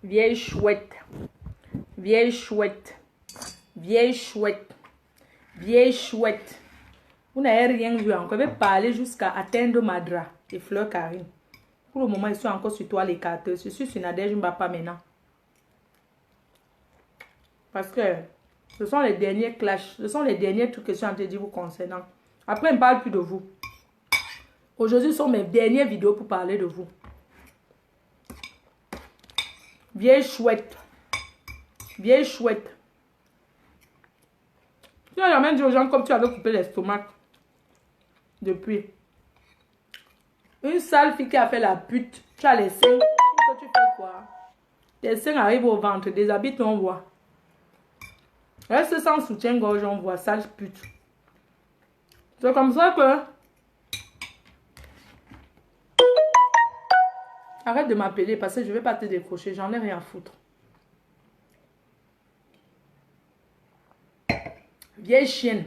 Vieille chouette. Vieille chouette. Vieille chouette. Vieille chouette. Vous n'avez rien vu encore. Je vais parler jusqu'à atteindre Madra et Fleur Karine. Pour le moment, ils sont encore sur toi les cartes. Je suis sur Nadège Mbapa maintenant. Parce que ce sont les derniers clashs. Ce sont les derniers trucs que je suis en train de dire vous concernant. Après, on ne parle plus de vous. Aujourd'hui, ce sont mes dernières vidéos pour parler de vous. Vieille chouette. Vieille chouette. Tu n'as jamais dit aux gens comme tu avais coupé l'estomac. Depuis. Une sale fille qui a fait la pute. Tu as les seins. Tu fais quoi? Tes seins arrivent au ventre. Déshabille ton voix. Reste sans soutien-gorge, on voit. Sale pute. C'est comme ça que... Arrête de m'appeler parce que je ne vais pas te décrocher. J'en ai rien à foutre. Vieille chienne.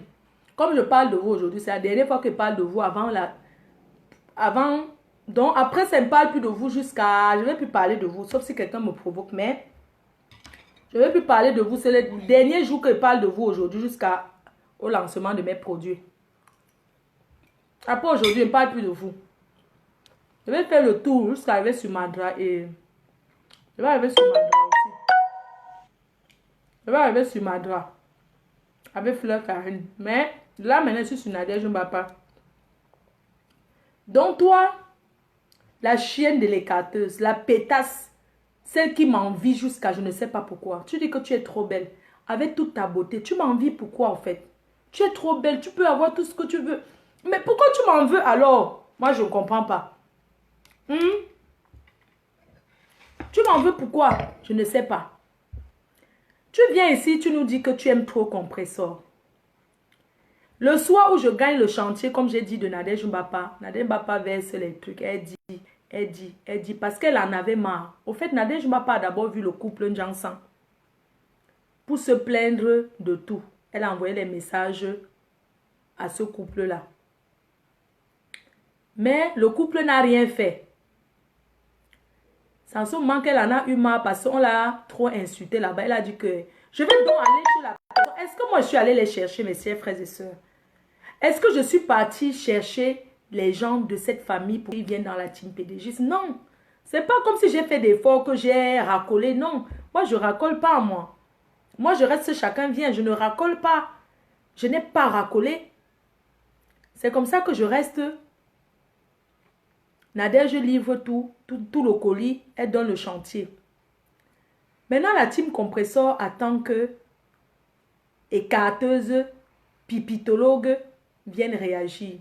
Comme je parle de vous aujourd'hui, c'est la dernière fois que je parle de vous avant la... Donc après, ça ne parle plus de vous jusqu'à... Je ne vais plus parler de vous, sauf si quelqu'un me provoque. Mais je ne vais plus parler de vous. C'est le dernier jour que je parle de vous aujourd'hui jusqu'au lancement de mes produits. Après aujourd'hui, je ne parle plus de vous. Je vais faire le tour jusqu'à arriver sur Madra et... Je vais arriver sur Madra aussi. Je vais arriver sur Madra. Avec Fleur Karine. Mais là, maintenant, je suis sur Nadège Mbapa. Donc, toi, la chienne de l'écarteuse, la pétasse, celle qui m'envie jusqu'à je ne sais pas pourquoi. Tu dis que tu es trop belle. Avec toute ta beauté, tu m'envies pourquoi en fait? Tu es trop belle, tu peux avoir tout ce que tu veux. Mais pourquoi tu m'en veux alors? Moi, je ne comprends pas. Tu m'en veux pourquoi? Je ne sais pas. Tu viens ici, tu nous dis que tu aimes trop Compressor. Le soir où je gagne le chantier, comme j'ai dit de Nadège Mbapa, Nadège Mbapa verse les trucs. Elle dit, parce qu'elle en avait marre. Au fait, Nadège Mbapa a d'abord vu le couple Njansan pour se plaindre de tout. Elle a envoyé les messages à ce couple-là. Mais le couple n'a rien fait. C'est en ce moment qu'elle en a eu marre parce qu'on l'a trop insulté là-bas. Elle a dit que je vais donc aller chez la personne. Est-ce que moi je suis allée les chercher, mes chers frères et sœurs? Est-ce que je suis partie chercher les gens de cette famille pour qu'ils viennent dans la team PDG? Non. C'est pas comme si j'ai fait des efforts que j'ai racolé. Non. Moi, je racole pas, moi. Moi, je reste, chacun vient. Je ne racole pas. Je n'ai pas racolé. C'est comme ça que je reste. Nadège livre tout le colis. Elle donne le chantier. Maintenant, la team Compressor attend que écarteuse, pipitologue viennent réagir.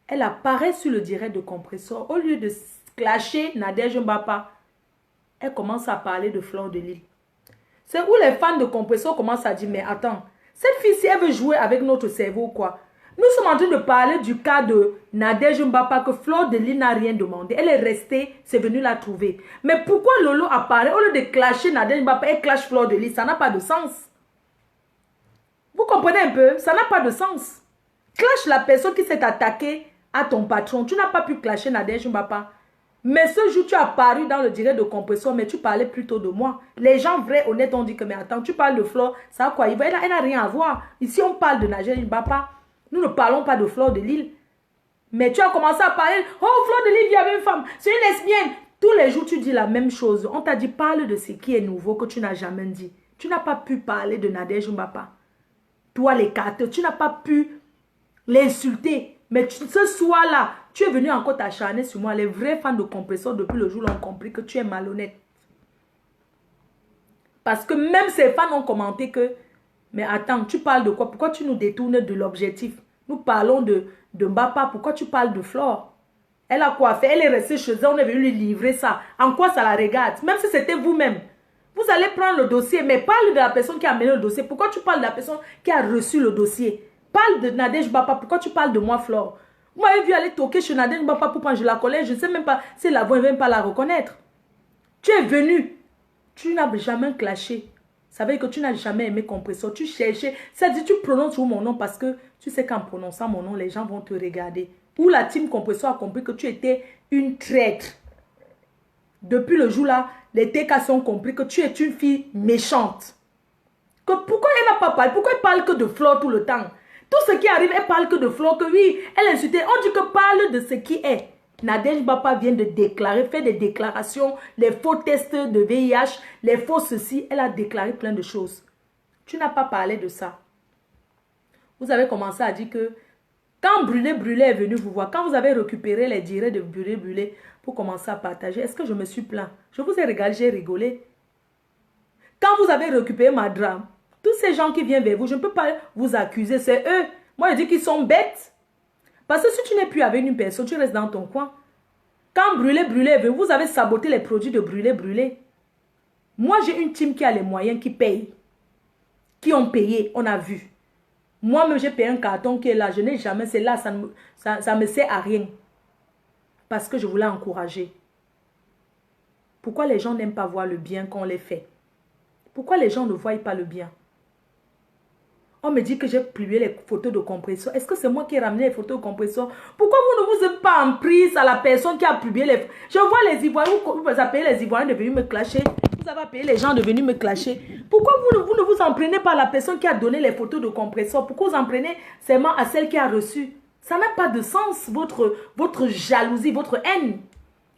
Elle apparaît sur le direct de Compressor. Au lieu de clasher Nadège Mbapa, elle commence à parler de Fleur de Lys. C'est où les fans de Compressor commencent à dire, mais attends, cette fille-ci, elle veut jouer avec notre cerveau, quoi. Nous sommes en train de parler du cas de Nadège Mbapa que Fleur de Lys n'a rien demandé. Elle est restée, c'est venu la trouver. Mais pourquoi Lolo apparaît? Au lieu de clasher Nadège Mbapa, elle clash Fleur de Lys. Ça n'a pas de sens. Vous comprenez un peu? Ça n'a pas de sens. Clash la personne qui s'est attaquée à ton patron. Tu n'as pas pu clasher Nadège Mbapa. Mais ce jour, tu as apparu dans le direct de Compressor, mais tu parlais plutôt de moi. Les gens vrais, honnêtes, ont dit que, mais attends, tu parles de Fleur, ça a quoi? Elle n'a rien à voir. Ici, on parle de Nadège Mbapa. Nous ne parlons pas de Fleur de Lys. Mais tu as commencé à parler, oh, Fleur de Lys vit avec une femme, c'est une lesbienne. Tous les jours, tu dis la même chose. On t'a dit, parle de ce qui est nouveau que tu n'as jamais dit. Tu n'as pas pu parler de Nadège Mbapa. Toi, les cartes, tu n'as pas pu l'insulter. Mais ce soir-là, tu es venu encore t'acharner sur moi. Les vrais fans de Compressor, depuis le jour, l'ont compris que tu es malhonnête. Parce que même ces fans ont commenté que, mais attends, tu parles de quoi? Pourquoi tu nous détournes de l'objectif? Nous parlons de Mbapa. Pourquoi tu parles de Flore? Elle a quoi fait? Elle est restée chez elle. On est venu lui livrer ça. En quoi ça la regarde? Même si c'était vous-même. Vous allez prendre le dossier, mais parle de la personne qui a mené le dossier. Pourquoi tu parles de la personne qui a reçu le dossier? Parle de Nadège Mbapa. Pourquoi tu parles de moi, Flore? Vous m'avez vu aller toquer chez Nadège Mbapa pour quand je la connais. Je ne sais même pas si la voix ne vient pas la reconnaître. Tu es venu. Tu n'as jamais clashé. Ça veut dire que tu n'as jamais aimé Compressor. Tu cherchais. Ça dit tu prononces mon nom parce que tu sais qu'en prononçant mon nom, les gens vont te regarder. Ou la team Compressor a compris que tu étais une traître. Depuis le jour-là, les TK ont compris que tu es une fille méchante. Que pourquoi elle n'a pas parlé? Pourquoi elle parle que de Flore tout le temps? Tout ce qui arrive, elle parle que de Flore, que oui, elle insultait. On dit que parle de ce qui est. Nadège Bapa vient de déclarer, fait des déclarations, les faux tests de VIH, les faux ceci. Elle a déclaré plein de choses. Tu n'as pas parlé de ça. Vous avez commencé à dire que quand Brûlé est venu vous voir, quand vous avez récupéré les directs de Brûlé pour commencer à partager, est-ce que je me suis plaint? Je vous ai regardé, j'ai rigolé. Quand vous avez récupéré ma drame, tous ces gens qui viennent vers vous, je ne peux pas vous accuser, c'est eux. Moi, je dis qu'ils sont bêtes. Parce que si tu n'es plus avec une personne, tu restes dans ton coin. Quand Brûlé est venu, vous avez saboté les produits de Brûlé. Moi, j'ai une team qui a les moyens, qui paye. Qui ont payé, on a vu. Moi-même, j'ai payé un carton qui est là. Je n'ai jamais, c'est là, ça me sert à rien. Parce que je voulais encourager. Pourquoi les gens n'aiment pas voir le bien qu'on les fait? Pourquoi les gens ne voient pas le bien? On me dit que j'ai publié les photos de compresseur. Est-ce que c'est moi qui ai ramené les photos de compresseur? Pourquoi vous ne vous êtes pas en prise à la personne qui a publié les... Je vois les Ivoiriens, vous avez payé les Ivoiriens de venir me clasher. Vous avez payé les gens de venir me clasher. Pourquoi vous ne vous en prenez pas à la personne qui a donné les photos de compresseur? Pourquoi vous en prenez seulement à celle qui a reçu? Ça n'a pas de sens. Votre jalousie, votre haine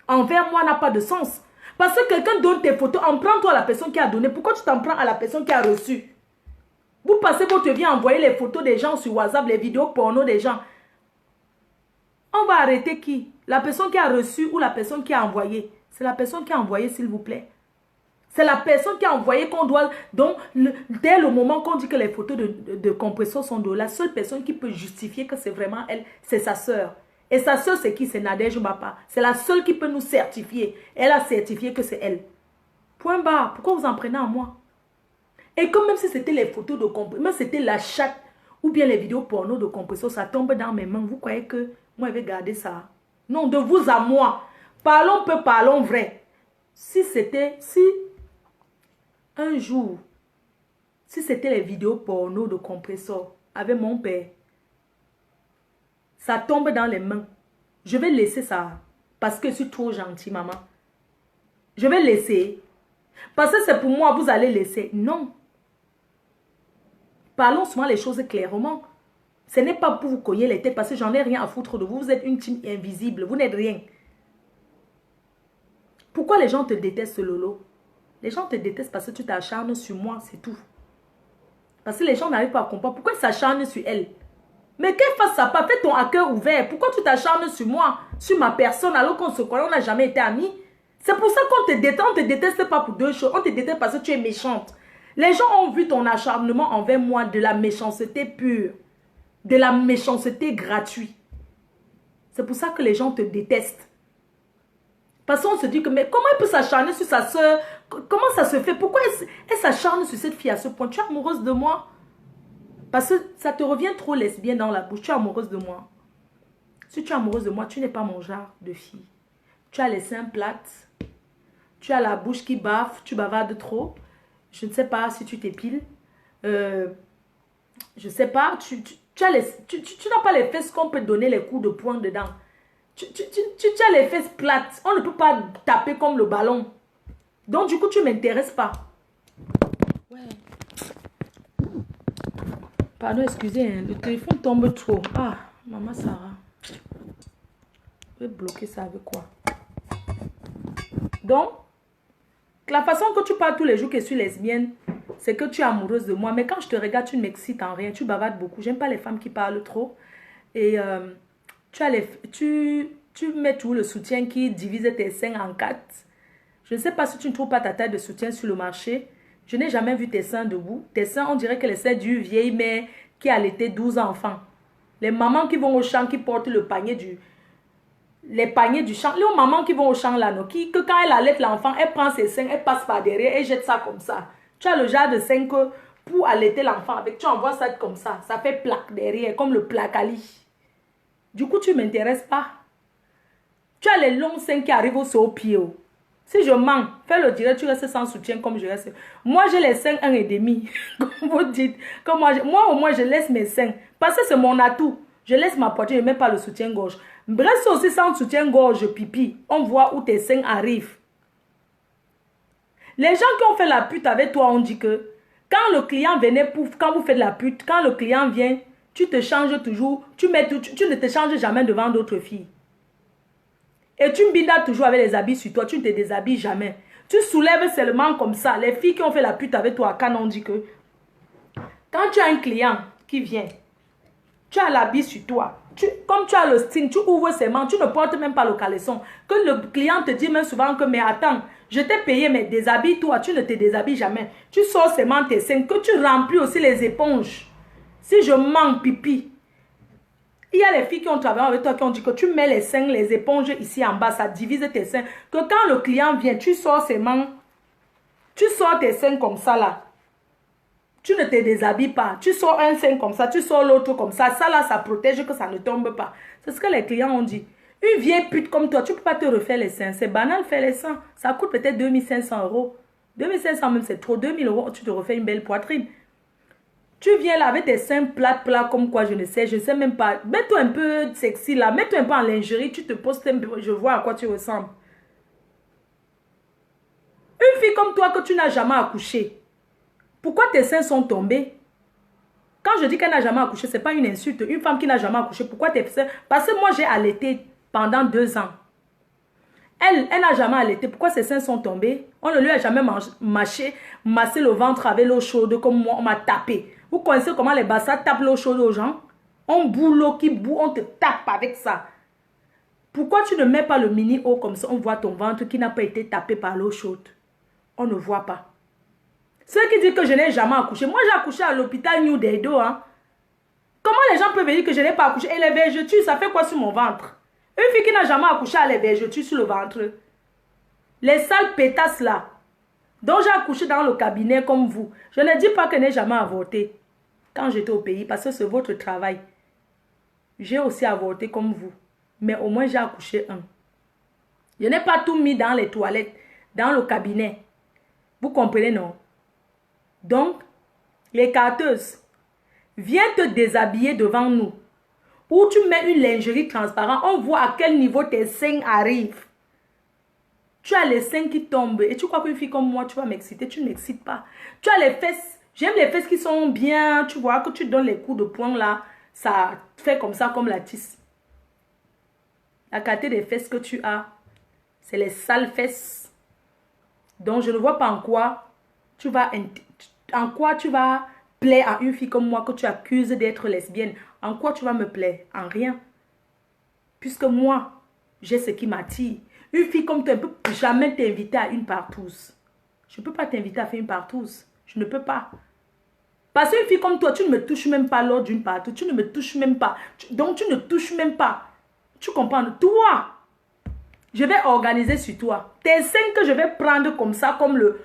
envers moi n'a pas de sens. Parce que quelqu'un donne tes photos, en prends-toi à la personne qui a donné. Pourquoi tu t'en prends à la personne qui a reçu? Vous passez votre vie à envoyer les photos des gens sur WhatsApp, les vidéos porno des gens. On va arrêter qui? La personne qui a reçu ou la personne qui a envoyé? C'est la personne qui a envoyé, s'il vous plaît. C'est la personne qui a envoyé qu'on doit... Donc, dès le moment qu'on dit que les photos de compresseur sont de la seule personne qui peut justifier que c'est vraiment elle, c'est sa soeur. Et sa soeur, c'est qui? C'est Nadège Bapa. C'est la seule qui peut nous certifier. Elle a certifié que c'est elle. Point barre. Pourquoi vous en prenez à moi? Et comme même si c'était les photos de compresseur, même si c'était la chatte ou bien les vidéos porno de compresseur, ça tombe dans mes mains. Vous croyez que moi, je vais garder ça? Non, de vous à moi. Parlons peu, parlons vrai. Si un jour, si c'était les vidéos porno de compresseur avec mon père, ça tombe dans les mains, je vais laisser ça. Parce que je suis trop gentille, maman. Je vais laisser. Parce que c'est pour moi, vous allez laisser. Non. Parlons souvent les choses clairement. Ce n'est pas pour vous cogner les têtes parce que j'en ai rien à foutre de vous. Vous êtes une team invisible. Vous n'êtes rien. Pourquoi les gens te détestent, Lolo? Les gens te détestent parce que tu t'acharnes sur moi, c'est tout. Parce que les gens n'arrivent pas à comprendre. Pourquoi ils s'acharnent sur elle? Mais qu'elle fasse ça pas, fais ton cœur ouvert. Pourquoi tu t'acharnes sur moi, sur ma personne, alors qu'on se connaît, on n'a jamais été amis? C'est pour ça qu'on te déteste. On ne te déteste pas pour deux choses. On te déteste parce que tu es méchante. Les gens ont vu ton acharnement envers moi de la méchanceté pure. De la méchanceté gratuite. C'est pour ça que les gens te détestent. Parce qu'on se dit que, mais comment elle peut s'acharner sur sa soeur? Comment ça se fait? Pourquoi elle s'acharne sur cette fille à ce point? Tu es amoureuse de moi? Parce que ça te revient trop lesbien dans la bouche. Tu es amoureuse de moi. Si tu es amoureuse de moi, tu n'es pas mon genre de fille. Tu as les seins plates. Tu as la bouche qui baffe. Tu bavardes trop. Je ne sais pas si tu t'épiles. Je ne sais pas. Tu n'as pas les fesses qu'on peut donner les coups de poing dedans. Tu as les fesses plates. On ne peut pas taper comme le ballon. Donc, du coup, tu ne m'intéresses pas. Ouais. Pardon, excusez, hein, le téléphone tombe trop. Ah, maman Sarah. Je vais bloquer ça avec quoi? Donc, la façon que tu parles tous les jours que je suis lesbienne, c'est que tu es amoureuse de moi. Mais quand je te regarde, tu ne m'excites en rien. Tu bavardes beaucoup. J'aime pas les femmes qui parlent trop. Et tu mets tout le soutien qui divise tes seins en 4. Je ne sais pas si tu ne trouves pas ta taille de soutien sur le marché. Je n'ai jamais vu tes seins debout. Tes seins, on dirait que les seins d'une vieille mère qui a allaité 12 enfants. Les mamans qui vont au champ, qui portent le panier les paniers du champ. Les mamans qui vont au champ là, non, que quand elle allaite l'enfant, elle prend ses seins, elle passe par derrière et jette ça comme ça. Tu as le genre de seins que pour allaiter l'enfant avec, tu envoies ça comme ça. Ça fait plaque derrière, comme le placali. Du coup, tu ne m'intéresses pas. Tu as les longs seins qui arrivent au pied. Si je mens, fais le direct, tu restes sans soutien comme je reste. Moi, j'ai les seins 1,5. Comme vous dites. Comme moi, au moins, je laisse mes seins. Parce que c'est mon atout. Je laisse ma poitrine, je ne mets pas le soutien-gorge. Reste aussi sans soutien-gorge, pipi. On voit où tes seins arrivent. Les gens qui ont fait la pute avec toi ont dit que quand le client venait quand vous faites la pute, quand le client vient, tu te changes toujours, tu ne te changes jamais devant d'autres filles. Et tu mbindas toujours avec les habits sur toi, tu ne te déshabilles jamais. Tu soulèves seulement comme ça. Les filles qui ont fait la pute avec toi, quand on dit que quand tu as un client qui vient, tu as l'habit sur toi. Comme tu as le string, tu ouvres ses mains, tu ne portes même pas le caleçon. Que le client te dit même souvent que, mais attends, je t'ai payé, mais déshabille-toi, tu ne te déshabilles jamais. Tu sors seulement tes seins, que tu remplis aussi les éponges. Si je manque pipi, il y a les filles qui ont travaillé avec toi qui ont dit que tu mets les seins, les éponges ici en bas, ça divise tes seins. Que quand le client vient, tu sors ses mains, tu sors tes seins comme ça là. Tu ne te déshabilles pas. Tu sors un sein comme ça, tu sors l'autre comme ça. Ça là, ça protège que ça ne tombe pas. C'est ce que les clients ont dit. Une vieille pute comme toi, tu ne peux pas te refaire les seins. C'est banal faire les seins. Ça coûte peut-être 2500 €. 2500 même c'est trop. 2000 €, tu te refais une belle poitrine. Tu viens là avec tes seins plats comme quoi, je ne sais même pas. Mets-toi un peu sexy là. Mets-toi un peu en lingerie. Tu te postes un peu, je vois à quoi tu ressembles. Une fille comme toi que tu n'as jamais accouché. Pourquoi tes seins sont tombés? Quand je dis qu'elle n'a jamais accouché, ce n'est pas une insulte. Une femme qui n'a jamais accouché, pourquoi tes seins? Parce que moi, j'ai allaité pendant 2 ans. Elle n'a jamais allaité. Pourquoi ses seins sont tombés? On ne lui a jamais massé le ventre avec l'eau chaude comme moi, on m'a tapé. Vous connaissez comment les bassins tapent l'eau chaude aux gens? On boue l'eau qui boue, on te tape avec ça. Pourquoi tu ne mets pas le mini haut comme ça? On voit ton ventre qui n'a pas été tapé par l'eau chaude. On ne voit pas. Ceux qui disent que je n'ai jamais accouché. Moi, j'ai accouché à l'hôpital New Dedo. Hein. Comment les gens peuvent dire que je n'ai pas accouché? Et les vergetures, ça fait quoi sur mon ventre? Une fille qui n'a jamais accouché a les vergetures sur le ventre. Les sales pétasses là, dont j'ai accouché dans le cabinet comme vous. Je ne dis pas que je n'ai jamais avorté quand j'étais au pays, parce que c'est votre travail. J'ai aussi avorté comme vous. Mais au moins, j'ai accouché un. Je n'ai pas tout mis dans les toilettes, dans le cabinet. Vous comprenez, non? Donc, les carteuses, viens te déshabiller devant nous. Ou tu mets une lingerie transparente, on voit à quel niveau tes seins arrivent. Tu as les seins qui tombent et tu crois qu'une fille comme moi, tu vas m'exciter, tu ne m'excites pas. Tu as les fesses, j'aime les fesses qui sont bien, tu vois, que tu donnes les coups de poing là, ça fait comme ça, comme la tisse. La qualité des fesses que tu as, c'est les sales fesses. Donc, je ne vois pas en quoi tu vas plaire à une fille comme moi que tu accuses d'être lesbienne. En quoi tu vas me plaire? En rien. Puisque moi, j'ai ce qui m'attire. Une fille comme toi ne peut jamais t'inviter à une partouze. Je ne peux pas t'inviter à faire une partouze. Je ne peux pas. Parce qu'une fille comme toi, tu ne me touches même pas lors d'une partouze. Tu ne me touches même pas. Donc, tu ne touches même pas. Tu comprends? Toi, je vais organiser sur toi. Tes seins que je vais prendre comme ça, comme le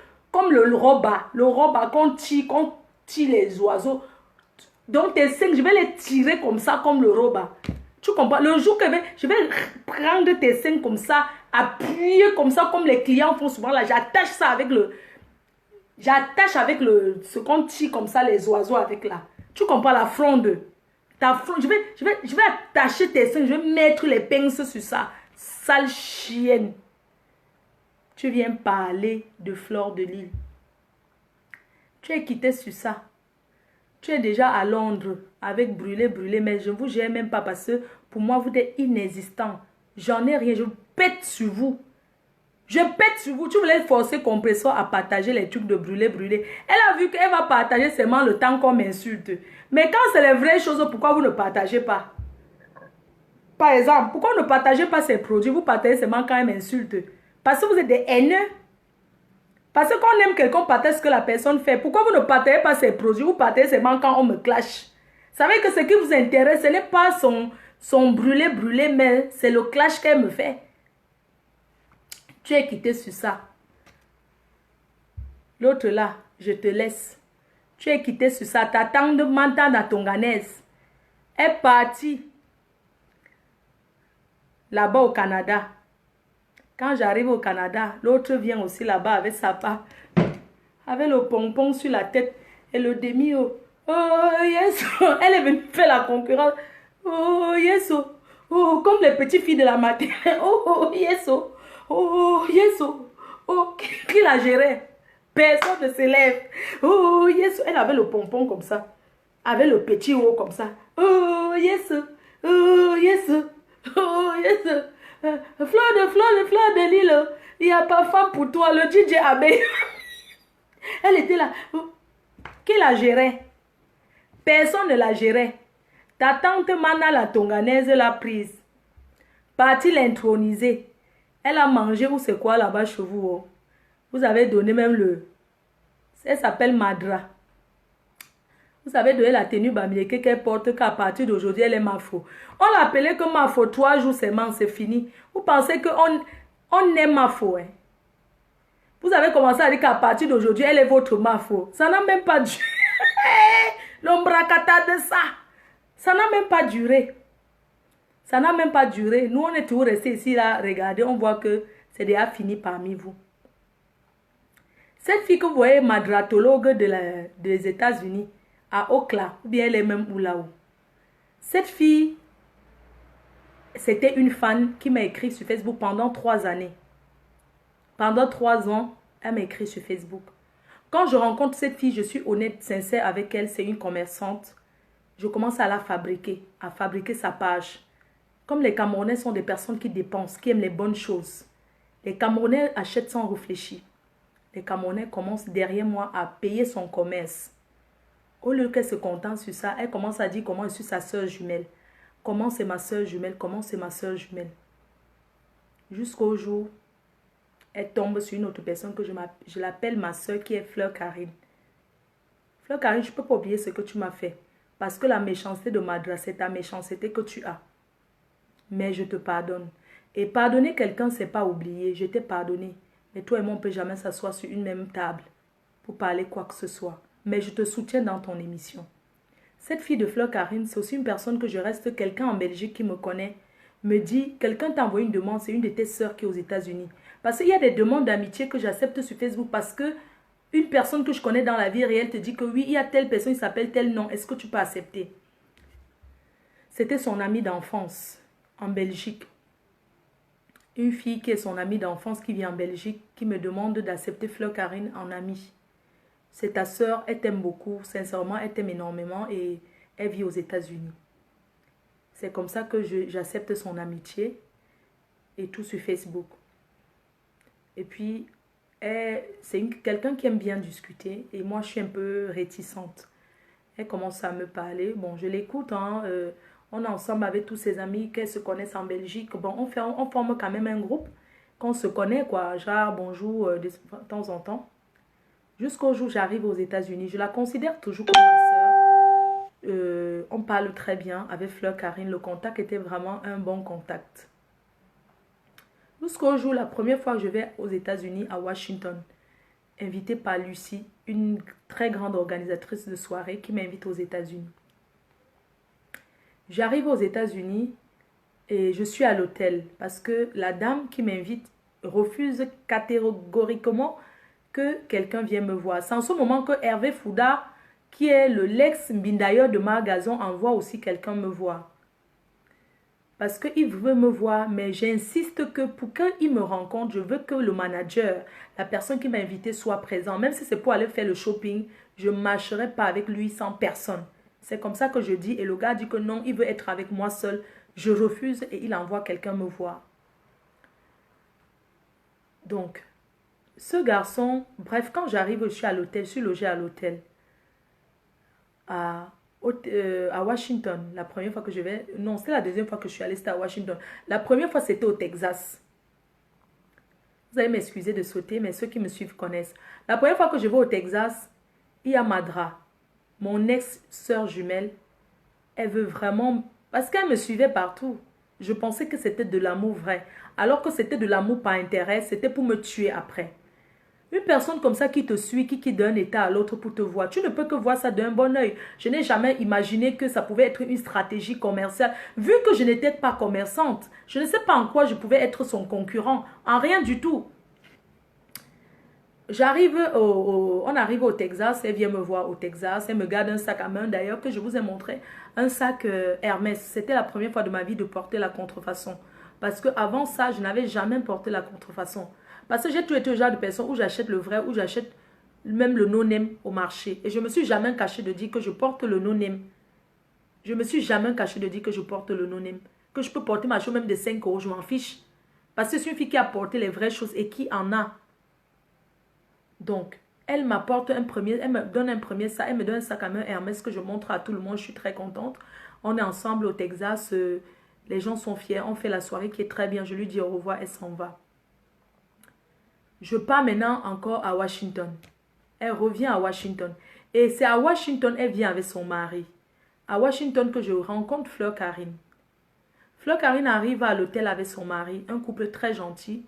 roba. Le roba qu'on tire les oiseaux. Donc, tes seins, je vais les tirer comme ça, comme le roba. Tu comprends? Le jour que je vais prendre tes seins comme ça, appuyer comme ça, comme les clients font souvent là. J'attache ça avec ce qu'on tire comme ça, les oiseaux avec là. Tu comprends? La fronde. Ta fronde. Je vais attacher tes seins, je vais mettre les pinces sur ça. Sale chienne. Tu viens parler de Fleur de Lys. Tu es quitté sur ça. Tu es déjà à Londres avec brûlé, mais je ne vous gère même pas parce que pour moi, vous êtes inexistant. J'en ai rien, je pète sur vous. Je pète sur vous. Tu voulais forcer Compressor à partager les trucs de brûlé. Elle a vu qu'elle va partager seulement le temps qu'on m'insulte. Mais quand c'est les vraies choses, pourquoi vous ne partagez pas? Par exemple, pourquoi ne partagez pas ces produits? Vous partagez seulement quand elle m'insulte. Parce que vous êtes des haineux. Parce que quand on aime quelqu'un, partage ce que la personne fait. Pourquoi vous ne partagez pas ses produits? Vous partagez seulement quand on me clash. Vous savez que ce qui vous intéresse, ce n'est pas son brûlé, mais c'est le clash qu'elle me fait. Tu es quitté sur ça. L'autre là, je te laisse. Tu es quitté sur ça. Ta tante m'entend dans ton ganaise. Elle est partie là-bas au Canada. Quand j'arrive au Canada, l'autre vient aussi là-bas avec sa part. Avec le pompon sur la tête et le demi. Oh, yes. Elle est venue faire la concurrence. Oh, yes. Oh, comme les petites filles de la matinée. Oh, yes. Oh, yes. Oh, qui la gérait? Personne ne s'élève. Oh, yes. Elle avait le pompon comme ça. Avec le petit haut comme ça. Oh, yes. Oh, yes. Oh, yes. Fleur de l'île. Il n'y a pas femme pour toi. Le DJ Abbé. Elle était là. Qui la gérait? Personne ne la gérait. Ta tante Mana la Tonganaise l'a prise. Partie l'introniser. Elle a mangé ou c'est quoi là-bas chez vous? Oh? Vous avez donné même le... Elle s'appelle Madra. Vous avez donné la tenue Bamieke qu'elle porte qu'à partir d'aujourd'hui elle est Mafo. On l'appelait que Mafo 3 jours seulement, c'est fini. Vous pensez qu'on est Mafo, hein? Vous avez commencé à dire qu'à partir d'aujourd'hui elle est votre Mafo. Ça n'a même pas duré. L'ombracata de ça. Ça n'a même pas duré. Ça n'a même pas duré. Nous, on est toujours restés ici, là, regardez, on voit que c'est déjà fini parmi vous. Cette fille que vous voyez, madratologue des États-Unis, à Oakland, ou bien elle est même où là-haut. Cette fille, c'était une fan qui m'a écrit sur Facebook pendant 3 années. Pendant 3 ans, elle m'a écrit sur Facebook. Quand je rencontre cette fille, je suis honnête, sincère avec elle, c'est une commerçante. Je commence à la fabriquer, à fabriquer sa page. Comme les Camerounais sont des personnes qui dépensent, qui aiment les bonnes choses. Les Camerounais achètent sans réfléchir. Les Camerounais commencent derrière moi à payer son commerce. Au lieu qu'elle se contente sur ça, elle commence à dire comment je suis sa soeur jumelle. Comment c'est ma soeur jumelle, comment c'est ma soeur jumelle. Jusqu'au jour, elle tombe sur une autre personne que je l'appelle ma soeur qui est Fleur Karine. Fleur Karine, je ne peux pas oublier ce que tu m'as fait. Parce que la méchanceté de Madra, c'est ta méchanceté que tu as. Mais je te pardonne. Et pardonner quelqu'un, c'est pas oublier. Je t'ai pardonné. Mais toi et moi, on ne peut jamais s'asseoir sur une même table pour parler quoi que ce soit. Mais je te soutiens dans ton émission. Cette fille de Fleur Karine, c'est aussi une personne que je reste, quelqu'un en Belgique qui me connaît, me dit, quelqu'un t'a envoyé une demande, c'est une de tes sœurs qui est aux États-Unis. Parce qu'il y a des demandes d'amitié que j'accepte sur Facebook parce que une personne que je connais dans la vie réelle te dit que oui, il y a telle personne, il s'appelle tel nom. Est-ce que tu peux accepter? C'était son amie d'enfance en Belgique. Une fille qui est son amie d'enfance qui vit en Belgique, qui me demande d'accepter Fleur Karine en amie. C'est ta sœur, elle t'aime beaucoup, sincèrement, elle t'aime énormément et elle vit aux États-Unis. C'est comme ça que j'accepte son amitié et tout sur Facebook. Et puis, c'est quelqu'un qui aime bien discuter et moi, je suis un peu réticente. Elle commence à me parler. Bon, je l'écoute, hein, on est ensemble avec tous ses amis qui se connaissent en Belgique. Bon, on forme quand même un groupe qu'on se connaît, quoi. Genre, bonjour, de temps en temps. Jusqu'au jour où j'arrive aux États-Unis. Je la considère toujours comme ma soeur. On parle très bien avec Fleur Karine. Le contact était vraiment un bon contact. Jusqu'au jour, la première fois que je vais aux États-Unis, à Washington, invitée par Lucie, une très grande organisatrice de soirée qui m'invite aux États-Unis. J'arrive aux États-Unis et je suis à l'hôtel parce que la dame qui m'invite refuse catégoriquement que quelqu'un vienne me voir. C'est en ce moment que Hervé Fouda, qui est le l'ex-mbindailleur de Margazon, envoie aussi quelqu'un me voir. Parce qu'il veut me voir, mais j'insiste que pour qu'il me rencontre, je veux que le manager, la personne qui m'a invité soit présent. Même si c'est pour aller faire le shopping, je ne marcherai pas avec lui sans personne. C'est comme ça que je dis. Et le gars dit que non, il veut être avec moi seul. Je refuse et il envoie quelqu'un me voir. Donc, ce garçon, bref, quand j'arrive, je suis à l'hôtel, je suis logée à l'hôtel. À Washington, la première fois que je vais... Non, c'est la deuxième fois que je suis allée, c'était à Washington. La première fois, c'était au Texas. Vous allez m'excuser de sauter, mais ceux qui me suivent connaissent. La première fois que je vais au Texas, il y a Madra, mon ex-sœur jumelle. Elle veut vraiment... Parce qu'elle me suivait partout. Je pensais que c'était de l'amour vrai. Alors que c'était de l'amour par intérêt, c'était pour me tuer après. Une personne comme ça qui te suit, qui d'un état à l'autre pour te voir, tu ne peux que voir ça d'un bon oeil. Je n'ai jamais imaginé que ça pouvait être une stratégie commerciale. Vu que je n'étais pas commerçante, je ne sais pas en quoi je pouvais être son concurrent. En rien du tout. On arrive au Texas, elle vient me voir au Texas, elle me garde un sac à main d'ailleurs que je vous ai montré. Un sac Hermès. C'était la première fois de ma vie de porter la contrefaçon. Parce qu'avant ça, je n'avais jamais porté la contrefaçon. Parce que j'ai toujours été le genre de personne où j'achète le vrai, où j'achète même le no-name au marché. Et je me suis jamais cachée de dire que je porte le no-name. Je me suis jamais cachée de dire que je porte le no-name. Que je peux porter ma chose même de 5 euros, je m'en fiche. Parce que c'est une fille qui a porté les vraies choses et qui en a. Donc, elle m'apporte un premier, elle me donne un premier sac, elle me donne un sac à main Hermès que je montre à tout le monde, je suis très contente. On est ensemble au Texas, les gens sont fiers, on fait la soirée qui est très bien, je lui dis au revoir, elle s'en va. Je pars maintenant encore à Washington. Elle revient à Washington. Et c'est à Washington, elle vient avec son mari. À Washington que je rencontre Fleur Karine. Fleur Karine arrive à l'hôtel avec son mari, un couple très gentil.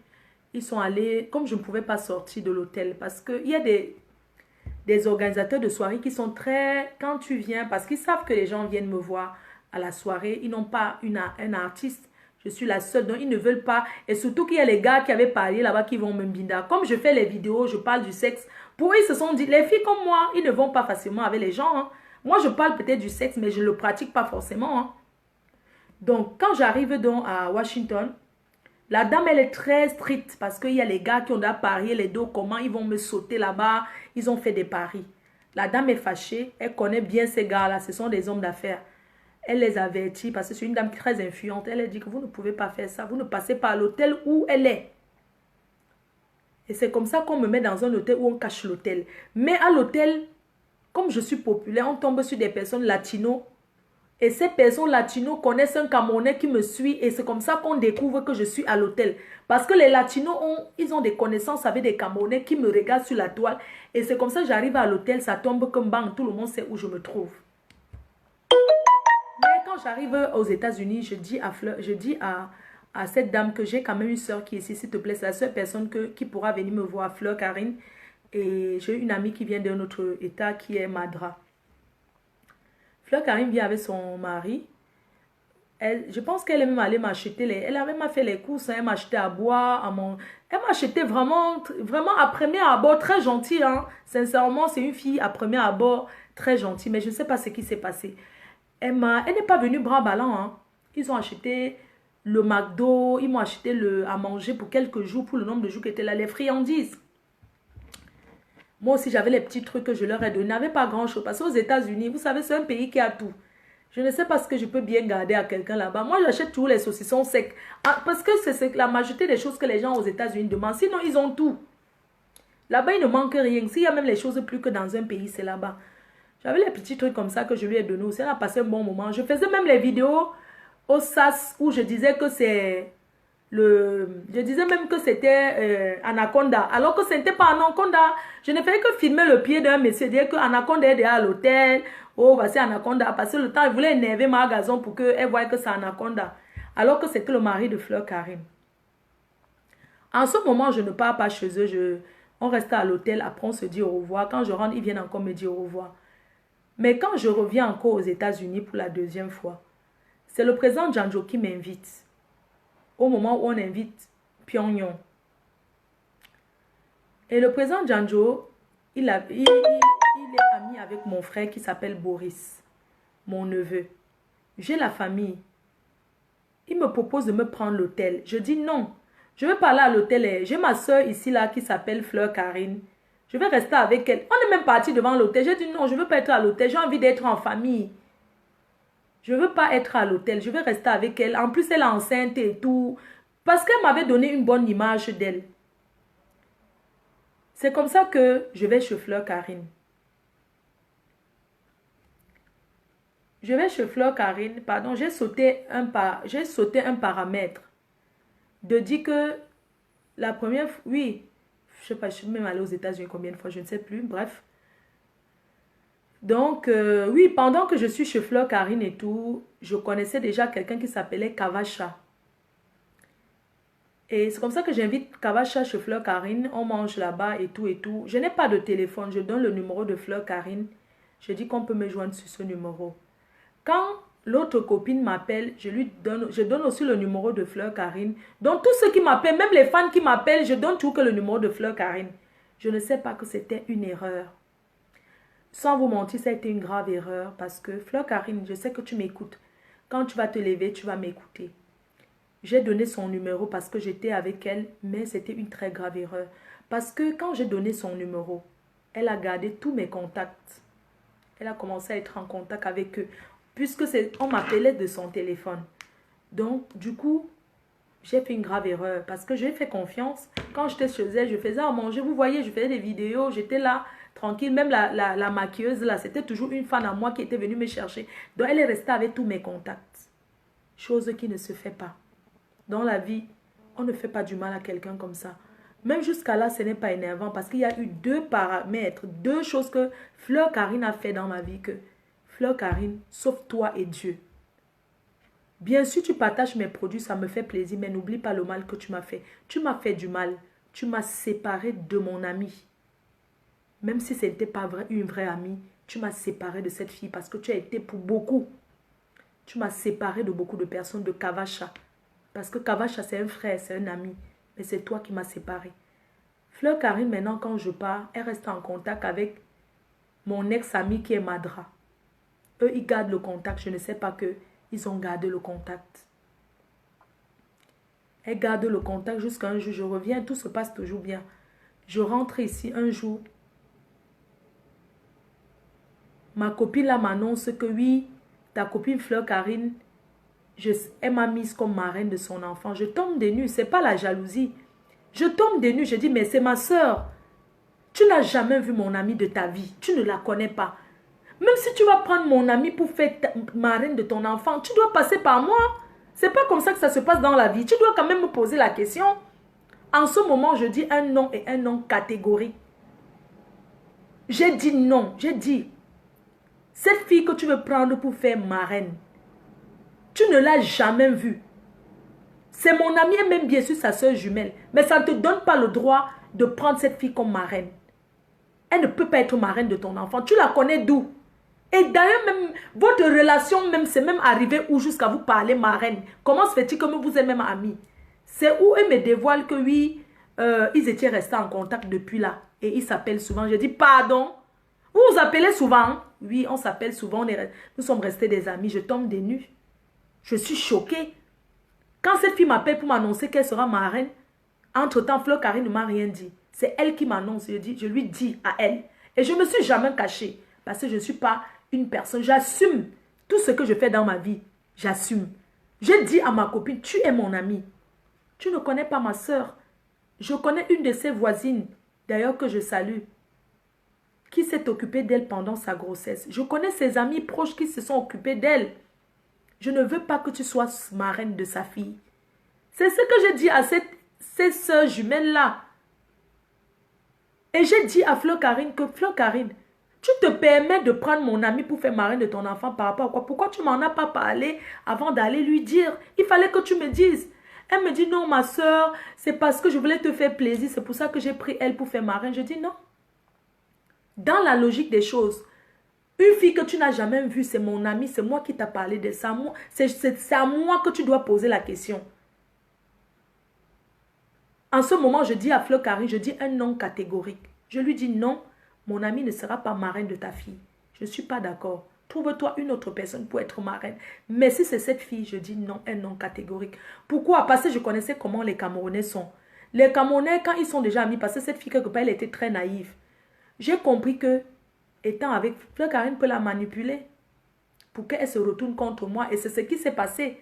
Ils sont allés, comme je ne pouvais pas sortir de l'hôtel, parce qu'il y a des organisateurs de soirée qui sont très, quand tu viens, parce qu'ils savent que les gens viennent me voir à la soirée, ils n'ont pas un artiste, je suis la seule, donc ils ne veulent pas, et surtout qu'il y a les gars qui avaient parlé là-bas qui vont me binder. Comme je fais les vidéos, je parle du sexe, pour eux ils se sont dit, les filles comme moi, ils ne vont pas facilement avec les gens, hein. Moi je parle peut-être du sexe, mais je ne le pratique pas forcément, hein. Donc quand j'arrive donc à Washington, la dame, elle est très stricte parce qu'il y a les gars qui ont déjà parié les dos, comment ils vont me sauter là-bas. Ils ont fait des paris. La dame est fâchée, elle connaît bien ces gars-là, ce sont des hommes d'affaires. Elle les avertit parce que c'est une dame très influente. Elle a dit que vous ne pouvez pas faire ça, vous ne passez pas à l'hôtel où elle est. Et c'est comme ça qu'on me met dans un hôtel où on cache l'hôtel. Mais à l'hôtel, comme je suis populaire, on tombe sur des personnes latinos. Et ces personnes latinos connaissent un Camerounais qui me suit et c'est comme ça qu'on découvre que je suis à l'hôtel. Parce que les latinos, ils ont des connaissances avec des Camerounais qui me regardent sur la toile. Et c'est comme ça que j'arrive à l'hôtel, ça tombe comme bang, tout le monde sait où je me trouve. Mais quand j'arrive aux États-Unis, je dis à cette dame que j'ai quand même une soeur qui est ici, s'il te plaît, c'est la seule personne qui pourra venir me voir, Fleur Karine. Et j'ai une amie qui vient d'un autre état qui est Madra. Fleur Karine vient avec son mari. Je pense qu'elle est même allée m'acheter elle avait même fait les courses, hein, elle m'a acheté à boire, elle m'a acheté vraiment, vraiment à premier abord, très gentille, hein. Sincèrement, c'est une fille à premier abord, très gentille, mais je ne sais pas ce qui s'est passé. Elle n'est pas venue bras ballants, hein. Ils ont acheté le McDo, ils m'ont acheté à manger pour quelques jours, pour le nombre de jours qui étaient là, les friandises. Moi aussi, j'avais les petits trucs que je leur ai donnés. N'avais pas grand-chose. Parce qu'aux États-Unis, vous savez, c'est un pays qui a tout. Je ne sais pas ce que je peux bien garder à quelqu'un là-bas. Moi, j'achète tous les saucissons secs. Parce que c'est la majorité des choses que les gens aux États-Unis demandent. Sinon, ils ont tout. Là-bas, il ne manque rien. S'il y a même les choses plus que dans un pays, c'est là-bas. J'avais les petits trucs comme ça que je lui ai donnés aussi. Elle a passé un bon moment. Je faisais même les vidéos au SAS où je disais que c'est... Je disais même que c'était Anaconda, alors que ce n'était pas Anaconda. Je ne faisais que filmer le pied d'un monsieur, dire que Anaconda est derrière à l'hôtel. Oh, voici Anaconda. Parce que le temps, il voulait énerver ma gazon pour qu'elle voie que c'est Anaconda. Alors que c'était le mari de Fleur Karine. En ce moment, je ne pars pas chez eux. On reste à l'hôtel. Après, on se dit au revoir. Quand je rentre, ils viennent encore me dire au revoir. Mais quand je reviens encore aux États-Unis pour la deuxième fois, c'est le président Janjo qui m'invite. Au moment où on invite Pyongyang. Et le président Janjo, il est ami avec mon frère qui s'appelle Boris, mon neveu. J'ai la famille. Il me propose de me prendre l'hôtel. Je dis non. Je vais pas aller à l'hôtel. J'ai ma soeur ici là qui s'appelle Fleur Karine. Je vais rester avec elle. On est même parti devant l'hôtel. J'ai dit non, je ne veux pas être à l'hôtel. J'ai envie d'être en famille. Je ne veux pas être à l'hôtel. Je vais rester avec elle. En plus, elle est enceinte et tout. Parce qu'elle m'avait donné une bonne image d'elle. C'est comme ça que je vais chez Fleur Karine. Je vais chez Fleur Karine. Pardon, j'ai sauté un paramètre. De dire que la première fois... Oui, je ne sais pas, je suis même allée aux États-Unis combien de fois, je ne sais plus. Bref. Donc, oui, pendant que je suis chez Fleur Karine et tout, je connaissais déjà quelqu'un qui s'appelait Kavacha. Et c'est comme ça que j'invite Kavacha chez Fleur Karine. On mange là-bas et tout et tout. Je n'ai pas de téléphone. Je donne le numéro de Fleur Karine. Je dis qu'on peut me joindre sur ce numéro. Quand l'autre copine m'appelle, je donne aussi le numéro de Fleur Karine. Donc tous ceux qui m'appellent, même les fans qui m'appellent, je donne toujours que le numéro de Fleur Karine. Je ne sais pas que c'était une erreur. Sans vous mentir, ça a été une grave erreur. Parce que Fleur Karine, je sais que tu m'écoutes. Quand tu vas te lever, tu vas m'écouter. J'ai donné son numéro parce que j'étais avec elle, mais c'était une très grave erreur. Parce que quand j'ai donné son numéro, Elle a gardé tous mes contacts. Elle a commencé à être en contact avec eux. Puisque on m'appelait de son téléphone. Donc, du coup, j'ai fait une grave erreur. Parce que j'ai fait confiance. Quand j'étais chez elle, je faisais à manger. Vous voyez, je faisais des vidéos. J'étais là, tranquille. Même la maquilleuse, là, c'était toujours une fan à moi qui était venue me chercher. Donc, elle est restée avec tous mes contacts. Chose qui ne se fait pas. Dans la vie, on ne fait pas du mal à quelqu'un comme ça. Même jusqu'à là, ce n'est pas énervant parce qu'il y a eu deux paramètres, deux choses que Fleur Karine a fait dans ma vie que Fleur Karine, sauf toi et Dieu. Bien sûr, tu partages mes produits, ça me fait plaisir, mais n'oublie pas le mal que tu m'as fait. Tu m'as fait du mal. Tu m'as séparé de mon ami. Même si ce n'était pas une vraie amie, tu m'as séparé de cette fille parce que tu as été pour beaucoup. Tu m'as séparé de beaucoup de personnes, de Kavacha. Parce que Kavacha, c'est un frère, c'est un ami. Mais c'est toi qui m'as séparé. Fleur Karine, maintenant, quand je pars, elle reste en contact avec mon ex-ami qui est Madra. Eux, ils gardent le contact. Je ne sais pas qu'ils ont gardé le contact. Elle garde le contact jusqu'à un jour. Je reviens, tout se passe toujours bien. Je rentre ici un jour. Ma copine là m'annonce que oui, ta copine Fleur Karine, elle m'a mise comme marraine de son enfant. Je tombe des nues, c'est pas la jalousie. Je tombe des nues, je dis, mais c'est ma soeur. Tu n'as jamais vu mon amie de ta vie. Tu ne la connais pas. Même si tu vas prendre mon amie pour faire marraine de ton enfant, tu dois passer par moi. C'est pas comme ça que ça se passe dans la vie. Tu dois quand même me poser la question. En ce moment, je dis un non et un non catégorique. J'ai dit non. J'ai dit, cette fille que tu veux prendre pour faire marraine, tu ne l'as jamais vue. C'est mon amie et même bien sûr sa soeur jumelle. Mais ça ne te donne pas le droit de prendre cette fille comme marraine. Elle ne peut pas être marraine de ton enfant. Tu la connais d'où? Et d'ailleurs, même votre relation, même c'est même arrivé où jusqu'à vous parler marraine. Comment se fait-il que vous êtes même amis? C'est où elle me dévoile que oui, ils étaient restés en contact depuis là. Et ils s'appellent souvent. Je dis pardon. Vous vous appelez souvent? Hein? Oui, on s'appelle souvent. Nous sommes restés des amis. Je tombe des nues. Je suis choquée. Quand cette fille m'appelle pour m'annoncer qu'elle sera marraine, entre-temps, Fleur Karine ne m'a rien dit. C'est elle qui m'annonce. Je lui dis à elle. Et je ne me suis jamais cachée. Parce que je ne suis pas une personne. J'assume tout ce que je fais dans ma vie. J'assume. J'ai dit à ma copine, tu es mon amie. Tu ne connais pas ma soeur. Je connais une de ses voisines, d'ailleurs que je salue, qui s'est occupée d'elle pendant sa grossesse. Je connais ses amis proches qui se sont occupés d'elle. Je ne veux pas que tu sois marraine de sa fille. C'est ce que j'ai dit à ces soeurs jumelles-là. Et j'ai dit à Fleur Karine que Fleur Karine, tu te permets de prendre mon ami pour faire marraine de ton enfant par rapport à quoi? Pourquoi tu m'en as pas parlé avant d'aller lui dire? Il fallait que tu me dises. Elle me dit non ma soeur, c'est parce que je voulais te faire plaisir. C'est pour ça que j'ai pris elle pour faire marraine. Je dis non. Dans la logique des choses, une fille que tu n'as jamais vue, c'est mon amie, c'est moi qui t'ai parlé de ça. C'est à moi que tu dois poser la question. En ce moment, je dis à Fleur Karine, je dis un non catégorique. Je lui dis non, mon amie ne sera pas marraine de ta fille. Je ne suis pas d'accord. Trouve-toi une autre personne pour être marraine. Mais si c'est cette fille, je dis non, un non catégorique. Pourquoi? Parce que je connaissais comment les Camerounais sont. Les Camerounais, quand ils sont déjà amis, parce que cette fille, quelque part, elle était très naïve. J'ai compris que, étant avec Fleur Karine, peut la manipuler pour qu'elle se retourne contre moi. Et c'est ce qui s'est passé.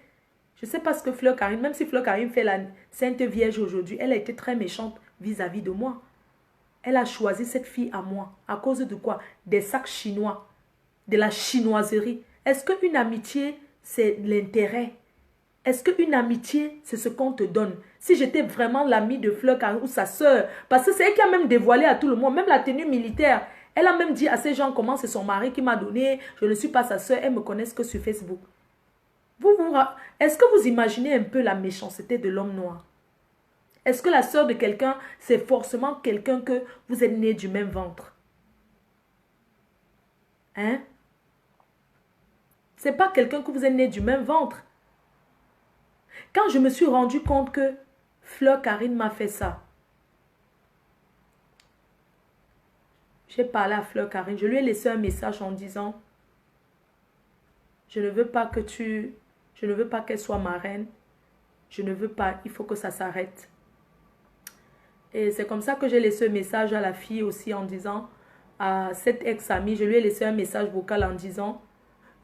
Je ne sais pas ce que Fleur Karine, même si Fleur Karine fait la Sainte Vierge aujourd'hui, elle a été très méchante vis-à-vis de moi. Elle a choisi cette fille à moi. À cause de quoi? Des sacs chinois. De la chinoiserie. Est-ce qu'une amitié, c'est l'intérêt? Est-ce qu'une amitié, c'est ce qu'on te donne? Si j'étais vraiment l'amie de Fleur Karine ou sa soeur, parce que c'est elle qui a même dévoilé à tout le monde, même la tenue militaire. Elle a même dit à ces gens comment c'est son mari qui m'a donné. Je ne suis pas sa soeur, elles me connaissent que sur Facebook. Est-ce que vous imaginez un peu la méchanceté de l'homme noir? Est-ce que la sœur de quelqu'un, c'est forcément quelqu'un que vous êtes né du même ventre? Hein? C'est pas quelqu'un que vous êtes né du même ventre. Quand je me suis rendu compte que Fleur Karine m'a fait ça, j'ai parlé à Fleur Karine. Je lui ai laissé un message en disant, je ne veux pas qu'elle soit marraine. Je ne veux pas, il faut que ça s'arrête. Et c'est comme ça que j'ai laissé un message à la fille aussi en disant, à cette ex-amie, je lui ai laissé un message vocal en disant,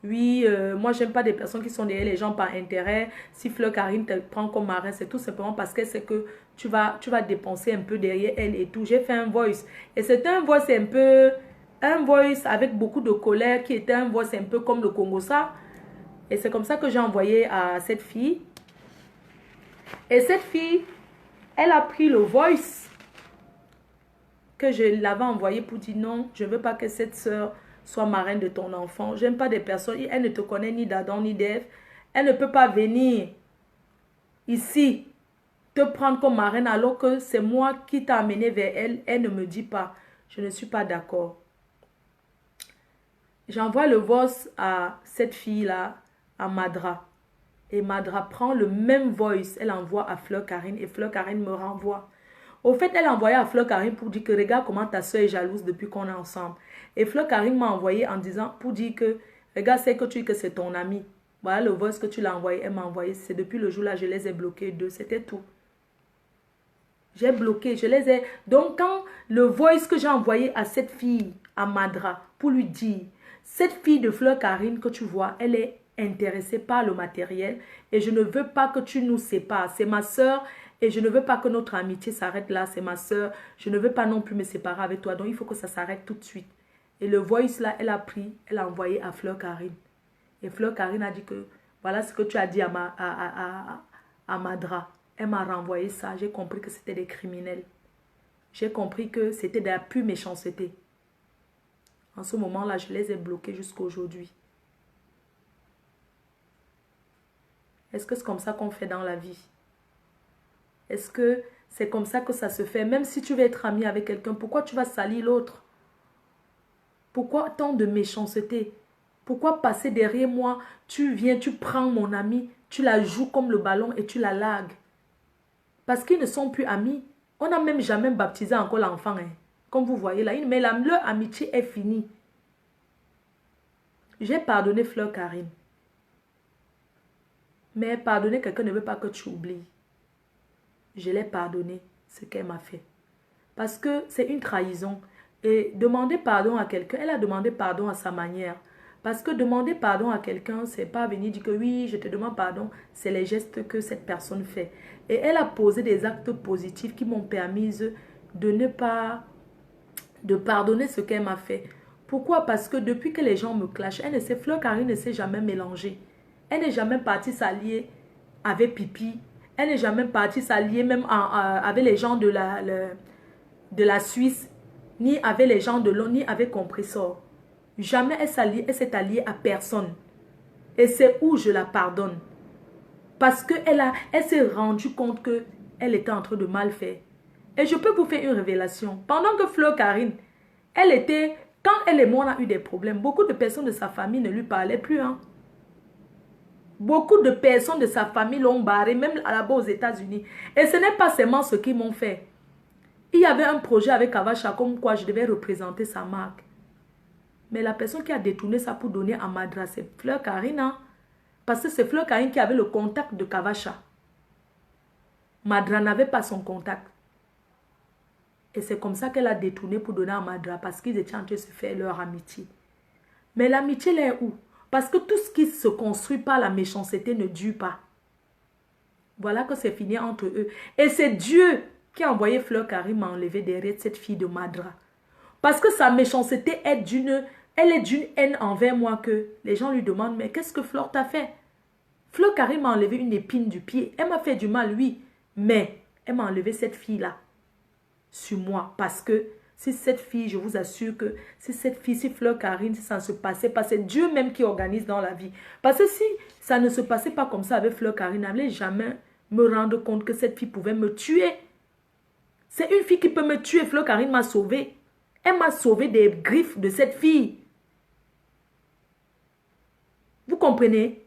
oui, moi j'aime pas des personnes qui sont derrière les gens par intérêt. Si Fleur Karine te prend comme marin, c'est tout simplement parce qu'elle sait que tu vas dépenser un peu derrière elle et tout. J'ai fait un voice. Et c'était un voice un peu, un voice avec beaucoup de colère qui était un voice un peu comme le Congo ça. Et c'est comme ça que j'ai envoyé à cette fille. Et cette fille, elle a pris le voice que je l'avais envoyé pour dire non, je ne veux pas que cette soeur soit marraine de ton enfant. J'aime pas des personnes, elle ne te connaît ni d'Adam ni d'Ève. Elle ne peut pas venir ici te prendre comme marraine alors que c'est moi qui t'ai amené vers elle. Elle ne me dit pas, je ne suis pas d'accord. J'envoie le voice à cette fille-là, à Madra. Et Madra prend le même voice, elle envoie à Fleur Karine et Fleur Karine me renvoie. Au fait, elle a envoyé à Fleur Karine pour dire que regarde comment ta soeur est jalouse depuis qu'on est ensemble. Et Fleur Karine m'a envoyé en disant, pour dire que regarde, c'est que tu dis que c'est ton ami. Voilà le voice que tu l'as envoyé, elle m'a envoyé. C'est depuis le jour-là, je les ai bloqués deux, c'était tout. J'ai bloqué, je les ai... Donc quand le voice que j'ai envoyé à cette fille, à Madra, pour lui dire, cette fille de Fleur Karine que tu vois, elle est intéressée par le matériel et je ne veux pas que tu nous sépares. C'est ma soeur et je ne veux pas que notre amitié s'arrête là. C'est ma soeur. Je ne veux pas non plus me séparer avec toi. Donc il faut que ça s'arrête tout de suite. Et le voice là, elle a pris, elle a envoyé à Fleur Karine. Et Fleur Karine a dit que voilà ce que tu as dit à Madra. Elle m'a renvoyé ça. J'ai compris que c'était des criminels. J'ai compris que c'était de la pure méchanceté. En ce moment-là, je les ai bloqués jusqu'à aujourd'hui. Est-ce que c'est comme ça qu'on fait dans la vie? Est-ce que c'est comme ça que ça se fait? Même si tu veux être ami avec quelqu'un, pourquoi tu vas salir l'autre? Pourquoi tant de méchanceté? Pourquoi passer derrière moi? Tu viens, tu prends mon ami, tu la joues comme le ballon et tu la lagues. Parce qu'ils ne sont plus amis. On n'a même jamais baptisé encore l'enfant. Hein. Comme vous voyez là, mais leur amitié est finie. J'ai pardonné Fleur Karine. Mais pardonner quelqu'un ne veut pas que tu oublies. Je l'ai pardonné, ce qu'elle m'a fait. Parce que c'est une trahison. Et demander pardon à quelqu'un, elle a demandé pardon à sa manière. Parce que demander pardon à quelqu'un, c'est pas venir dire que oui, je te demande pardon. C'est les gestes que cette personne fait. Et elle a posé des actes positifs qui m'ont permis de ne pas... de pardonner ce qu'elle m'a fait. Pourquoi? Parce que depuis que les gens me clashent, Fleur Karine ne s'est jamais mélangée. Elle n'est jamais partie s'allier avec Pipi. Elle n'est jamais partie s'allier même avec les gens de la Suisse, ni avec les gens de l'ONU, ni avec Compressor. Jamais elle s'est alliée à personne. Et c'est où je la pardonne. Parce qu'elle s'est rendue compte qu'elle était en train de mal faire. Et je peux vous faire une révélation. Pendant que Fleur Karine, quand elle et moi on a eu des problèmes, beaucoup de personnes de sa famille ne lui parlaient plus. Hein. Beaucoup de personnes de sa famille l'ont barré, même là-bas aux États-Unis. Et ce n'est pas seulement ce qu'ils m'ont fait. Il y avait un projet avec Kavacha comme quoi je devais représenter sa marque. Mais la personne qui a détourné ça pour donner à Madra, c'est Fleur Karine. Hein? Parce que c'est Fleur Karine qui avait le contact de Kavacha. Madra n'avait pas son contact. Et c'est comme ça qu'elle a détourné pour donner à Madra parce qu'ils étaient en train de se faire leur amitié. Mais l'amitié, elle est où? Parce que tout ce qui se construit par la méchanceté ne dure pas. Voilà que c'est fini entre eux. Et c'est Dieu qui a envoyé Fleur Karine m'enlever derrière cette fille de Madra. Parce que sa méchanceté est d'une haine envers moi que les gens lui demandent, mais qu'est-ce que Fleur t'a fait? Fleur Karine m'a enlevé une épine du pied. Elle m'a fait du mal, oui. Mais elle m'a enlevé cette fille-là sur moi. Parce que si cette fille, je vous assure que si Fleur Karine, si ça ne se passait pas, c'est Dieu même qui organise dans la vie. Parce que si ça ne se passait pas comme ça avec Fleur Karine, elle n'allait jamais me rendre compte que cette fille pouvait me tuer. C'est une fille qui peut me tuer. Fleur Karine m'a sauvée. Elle m'a sauvé des griffes de cette fille. Vous comprenez?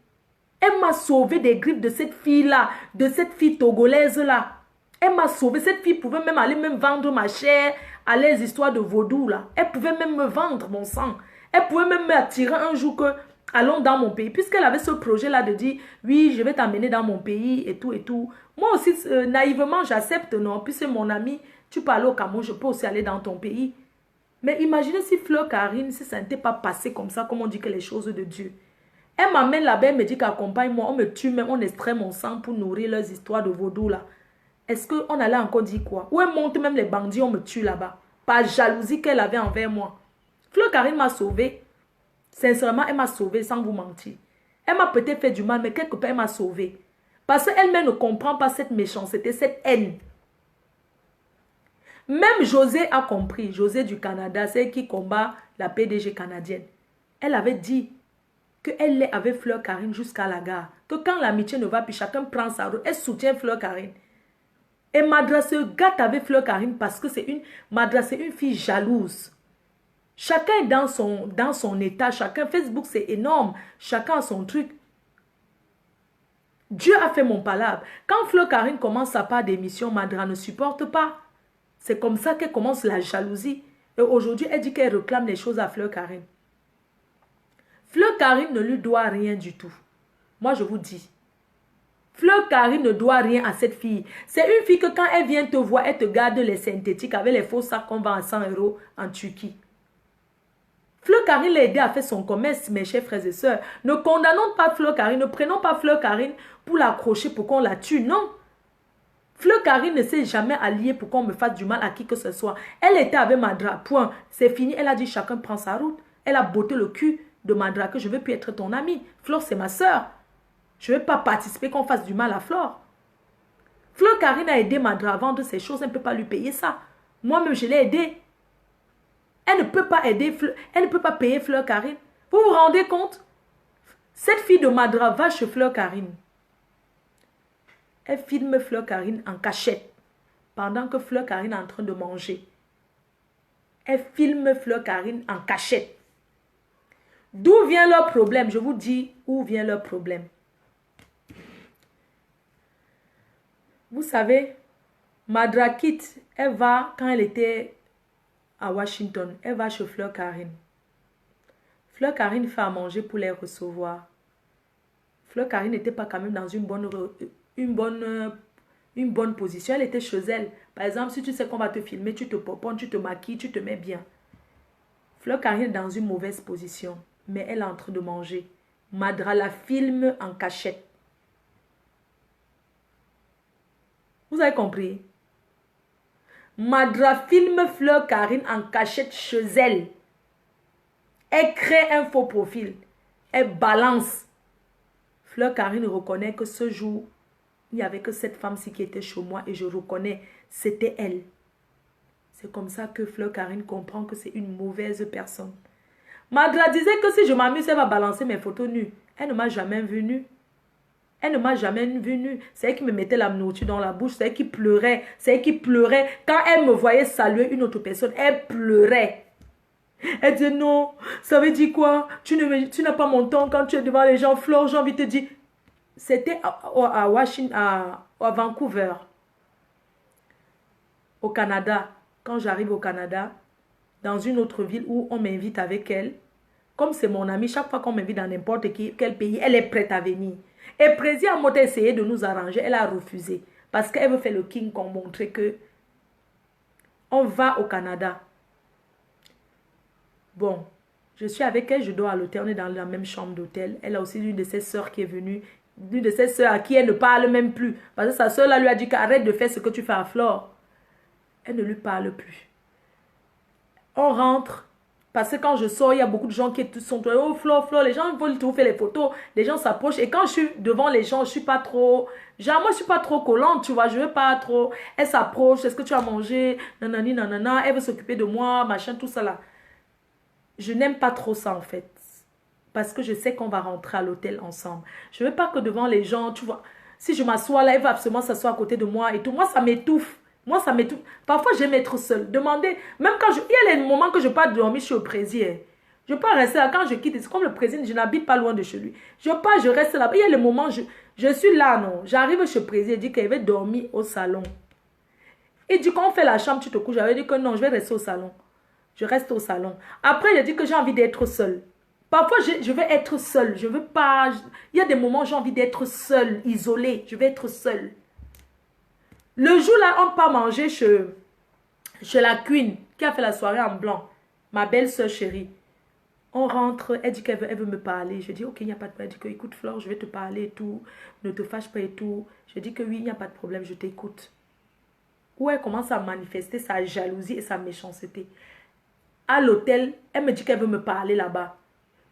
Elle m'a sauvé des griffes de cette fille-là, de cette fille togolaise-là. Elle m'a sauvé. Cette fille pouvait même aller vendre ma chair à les histoires de vaudou là. Elle pouvait même me vendre mon sang. Elle pouvait même m'attirer un jour que allons dans mon pays. Puisqu'elle avait ce projet-là de dire oui, je vais t'amener dans mon pays et tout et tout. Moi aussi, naïvement, j'accepte non. Puis c'est mon ami, tu parles au Cameroun, je peux aussi aller dans ton pays. Mais imaginez si Fleur Karine, si ça n'était pas passé comme ça, comme on dit que les choses de Dieu. Elle m'amène là-bas, elle me dit qu'accompagne-moi, on me tue même, on extrait mon sang pour nourrir leurs histoires de vaudou là. Est-ce qu'on allait encore dire quoi? Ou elle monte même les bandits, on me tue là-bas. Par jalousie qu'elle avait envers moi. Fleur Karine m'a sauvée. Sincèrement, elle m'a sauvée sans vous mentir. Elle m'a peut-être fait du mal, mais quelque part, elle m'a sauvée. Parce qu'elle-même ne comprend pas cette méchanceté, cette haine. Même José a compris. José du Canada, c'est elle qui combat la PDG canadienne. Elle avait dit qu'elle est avec Fleur Karine jusqu'à la gare. Que quand l'amitié ne va plus, chacun prend sa route. Elle soutient Fleur Karine. Et Madra se gâte avec Fleur Karine parce que Madra, c'est une fille jalouse. Chacun est dans son état. Chacun, Facebook, c'est énorme. Chacun a son truc. Dieu a fait mon palabre. Quand Fleur Karine commence sa part d'émission, Madra ne supporte pas. C'est comme ça qu'elle commence la jalousie. Et aujourd'hui, elle dit qu'elle réclame les choses à Fleur Karine. Fleur Karine ne lui doit rien du tout. Moi, je vous dis. Fleur Karine ne doit rien à cette fille. C'est une fille que quand elle vient te voir, elle te garde les synthétiques avec les faux sacs qu'on vend à 100 € en Turquie. Fleur Karine l'a aidé à faire son commerce, mes chers frères et sœurs. Ne condamnons pas Fleur Karine, ne prenons pas Fleur Karine pour l'accrocher, pour qu'on la tue. Non. Fleur Karine ne s'est jamais alliée pour qu'on me fasse du mal à qui que ce soit. Elle était avec Madra, point. C'est fini, elle a dit chacun prend sa route. Elle a botté le cul de Madra que je ne veux plus être ton amie. Fleur, c'est ma soeur. Je ne vais pas participer qu'on fasse du mal à Fleur. Fleur Karine a aidé Madra à vendre ses choses, elle ne peut pas lui payer ça. Moi-même, je l'ai aidée. Elle ne peut pas aider, elle ne peut pas payer Fleur Karine. Vous vous rendez compte? Cette fille de Madra va chez Fleur Karine. Elle filme Fleur Karine en cachette. Pendant que Fleur Karine est en train de manger. Elle filme Fleur Karine en cachette. D'où vient leur problème? Je vous dis où vient leur problème. Vous savez, Madra quitte, elle va, quand elle était à Washington, elle va chez Fleur Karine. Fleur Karine fait à manger pour les recevoir. Fleur Karine n'était pas quand même dans une bonne position. Elle était chez elle. Par exemple, si tu sais qu'on va te filmer, tu te poponnes, tu te maquilles, tu te mets bien. Fleur Karine est dans une mauvaise position, mais elle est en train de manger. Madra la filme en cachette. Vous avez compris? Madra filme Fleur Karine en cachette chez elle. Elle crée un faux profil. Elle balance. Fleur Karine reconnaît que ce jour, il n'y avait que cette femme-ci qui était chez moi et je reconnais, c'était elle. C'est comme ça que Fleur Karine comprend que c'est une mauvaise personne. Madra disait que si je m'amuse, elle va balancer mes photos nues. Elle ne m'a jamais vue nue. Elle ne m'a jamais vue nue. C'est elle qui me mettait la nourriture dans la bouche. C'est elle qui pleurait. C'est elle qui pleurait. Quand elle me voyait saluer une autre personne, elle pleurait. Elle disait non, ça veut dire quoi? Tu n'as pas mon temps quand tu es devant les gens. Flore, j'ai envie de te dire. C'était à Washington, à Vancouver, au Canada. Quand j'arrive au Canada, dans une autre ville où on m'invite avec elle, comme c'est mon amie, chaque fois qu'on m'invite dans n'importe quel pays, elle est prête à venir. Et Prési a essayé de nous arranger, elle a refusé. Parce qu'elle veut faire le King Kong, montrer que on va au Canada. Bon, je suis avec elle, je dors à l'hôtel, on est dans la même chambre d'hôtel. Elle a aussi une de ses sœurs qui est venue, une de ses sœurs à qui elle ne parle même plus. Parce que sa sœur là lui a dit qu'arrête de faire ce que tu fais à Flore. Elle ne lui parle plus. On rentre. Parce que quand je sors, il y a beaucoup de gens qui sont oh Flore, Flore, les gens veulent tout faire les photos, les gens s'approchent. Et quand je suis devant les gens, je suis pas trop, genre moi je suis pas trop collante, tu vois, je veux pas trop. Elle s'approche, est-ce que tu as mangé, nanani, nanana, elle veut s'occuper de moi, machin, tout ça là. Je n'aime pas trop ça en fait. Parce que je sais qu'on va rentrer à l'hôtel ensemble. Je veux pas que devant les gens, tu vois, si je m'assois là, elle va absolument s'asseoir à côté de moi et tout. Moi, ça m'étouffe. Moi, ça m'étouffe. Parfois, j'aime être seule. Demandez, même quand il y a les moments que je pars dormir chez le président. Je peux rester là. Quand je quitte, c'est comme le président, je n'habite pas loin de chez lui. Je pars, je reste là. Il y a les moments, je suis là, non. J'arrive chez le président, il dit qu'il va dormir au salon. Il dit qu'on fait la chambre, tu te couches. J'avais dit que non, je vais rester au salon. Je reste au salon. Après, il dit que j'ai envie d'être seule. Parfois, je vais être seule. Je veux pas... Il y a des moments où j'ai envie d'être seule, isolée. Je vais être seule. Le jour là, on part manger chez la Queen, qui a fait la soirée en blanc. ma belle-sœur chérie. On rentre, elle dit elle veut me parler. Je dis, ok, il n'y a pas de problème. Elle dit que, écoute, Flore, je vais te parler et tout. Ne te fâche pas et tout. Je dis que oui, il n'y a pas de problème, je t'écoute. Où elle commence à manifester sa jalousie et sa méchanceté. À l'hôtel, elle me dit qu'elle veut me parler là-bas.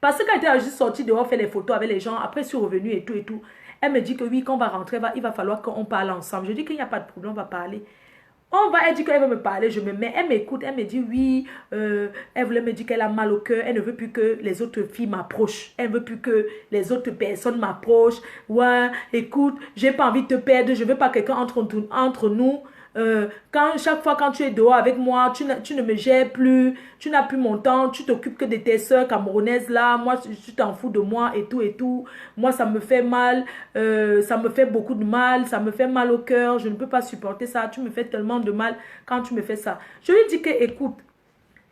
Parce qu'elle était juste sortie dehors faire les photos avec les gens. Après, je suis revenue et tout et tout. Elle me dit que oui, quand on va rentrer, il va falloir qu'on parle ensemble. Je dis qu'il n'y a pas de problème, on va parler. Elle dit qu'elle veut me parler, je me mets, elle m'écoute, elle me dit oui, elle voulait me dire qu'elle a mal au cœur, elle ne veut plus que les autres filles m'approchent, elle ne veut plus que les autres personnes m'approchent. Ouais, écoute, j'ai pas envie de te perdre, je veux pas quelqu'un entre nous. Chaque fois quand tu es dehors avec moi, tu ne me gères plus, tu n'as plus mon temps, tu t'occupes que de tes soeurs camerounaises là, moi tu t'en fous de moi et tout et tout. Moi ça me fait mal, ça me fait beaucoup de mal, ça me fait mal au cœur, je ne peux pas supporter ça, tu me fais tellement de mal quand tu me fais ça. Je lui dis que écoute,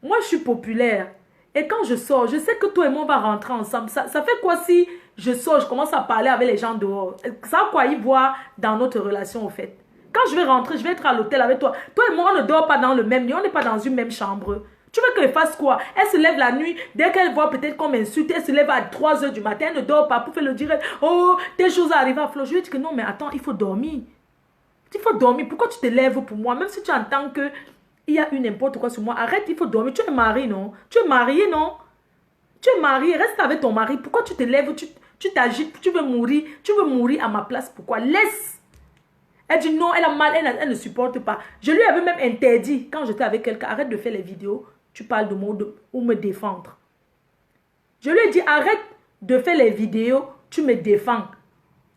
moi je suis populaire et quand je sors, je sais que toi et moi on va rentrer ensemble. Ça fait quoi si je sors, je commence à parler avec les gens dehors? Ça a quoi y voir dans notre relation au fait? Quand je vais rentrer, je vais être à l'hôtel avec toi. Toi et moi, on ne dort pas dans le même lit. On n'est pas dans une même chambre. Tu veux qu'elle fasse quoi? Elle se lève la nuit. Dès qu'elle voit peut-être qu'on m'insulte, elle se lève à 3 h du matin. Elle ne dort pas pour faire le direct. Oh, des choses arrivent à Flo. Je lui dis que non, mais attends, il faut dormir. Il faut dormir. Pourquoi tu te lèves pour moi? Même si tu entends que il y a eu n'importe quoi sur moi. Arrête, il faut dormir. Tu es marié, non? Tu es marié, non? Tu es marié. Reste avec ton mari. Pourquoi tu te lèves? Tu t'agites. Tu veux mourir. Tu veux mourir à ma place. Pourquoi? Laisse. Elle dit non, elle a mal, elle ne supporte pas. Je lui avais même interdit, quand j'étais avec quelqu'un, arrête de faire les vidéos, tu parles de moi ou me défendre. Je lui ai dit, arrête de faire les vidéos, tu me défends.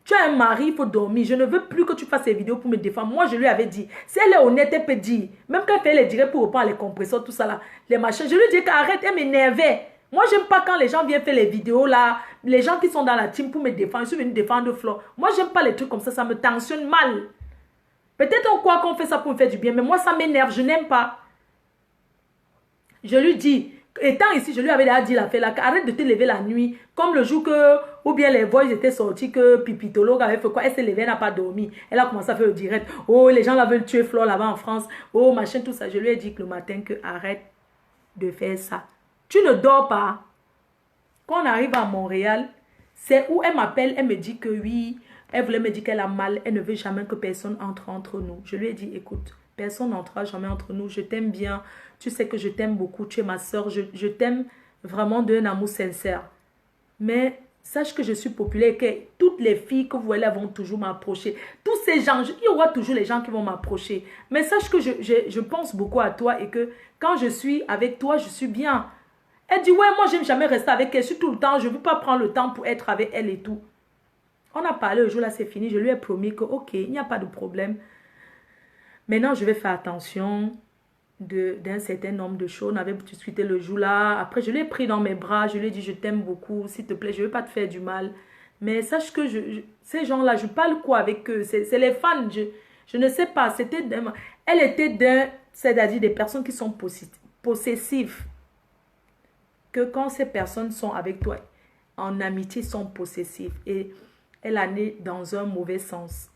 Tu as un mari, il faut dormir. Je ne veux plus que tu fasses ces vidéos pour me défendre. Moi, je lui avais dit, si elle est honnête, elle peut dire. Même quand elle fait les directs pour reprendre les compresseurs, tout ça là, les machins. Je lui ai dit qu'arrête, elle m'énervait. Moi, j'aime pas quand les gens viennent faire les vidéos là, les gens qui sont dans la team pour me défendre. Je suis venue défendre Flore. Moi, j'aime pas les trucs comme ça me tensionne mal. Peut-être on croit qu'on fait ça pour me faire du bien, mais moi, ça m'énerve, je n'aime pas. Je lui dis, étant ici, je lui avais déjà dit la fait là, arrête de te lever la nuit, comme le jour que, ou bien les voix étaient sortis, que Pipitologue avait fait quoi, elle s'est levée, elle n'a pas dormi. Elle a commencé à faire le direct. Oh, les gens là veulent tuer Flore là-bas en France. Oh, machin, tout ça. Je lui ai dit que le matin, que arrête de faire ça. Tu ne dors pas. Quand on arrive à Montréal, c'est où elle m'appelle, elle me dit que oui, elle voulait me dire qu'elle a mal, elle ne veut jamais que personne entre nous. Je lui ai dit, écoute, personne n'entrera jamais entre nous, je t'aime bien, tu sais que je t'aime beaucoup, tu es ma soeur, je t'aime vraiment d'un amour sincère. Mais sache que je suis populaire, que toutes les filles que vous voyez vont toujours m'approcher. Tous ces gens, il y aura toujours les gens qui vont m'approcher. Mais sache que je pense beaucoup à toi et que quand je suis avec toi, je suis bien. Elle dit, ouais, moi, j'aime jamais rester avec elle. Je suis tout le temps, je ne veux pas prendre le temps pour être avec elle et tout. On a parlé le jour là, c'est fini. Je lui ai promis que, ok, il n'y a pas de problème. Maintenant, je vais faire attention d'un certain nombre de choses. On avait discuté le jour là. Après, je l'ai pris dans mes bras. Je lui ai dit, je t'aime beaucoup. S'il te plaît, je ne veux pas te faire du mal. Mais sache que ces gens-là, je parle quoi avec eux? C'est les fans. Je ne sais pas. Elle était c'est-à-dire des personnes qui sont possessives. Que quand ces personnes sont avec toi, en amitié, sont possessives. Et elle en est dans un mauvais sens.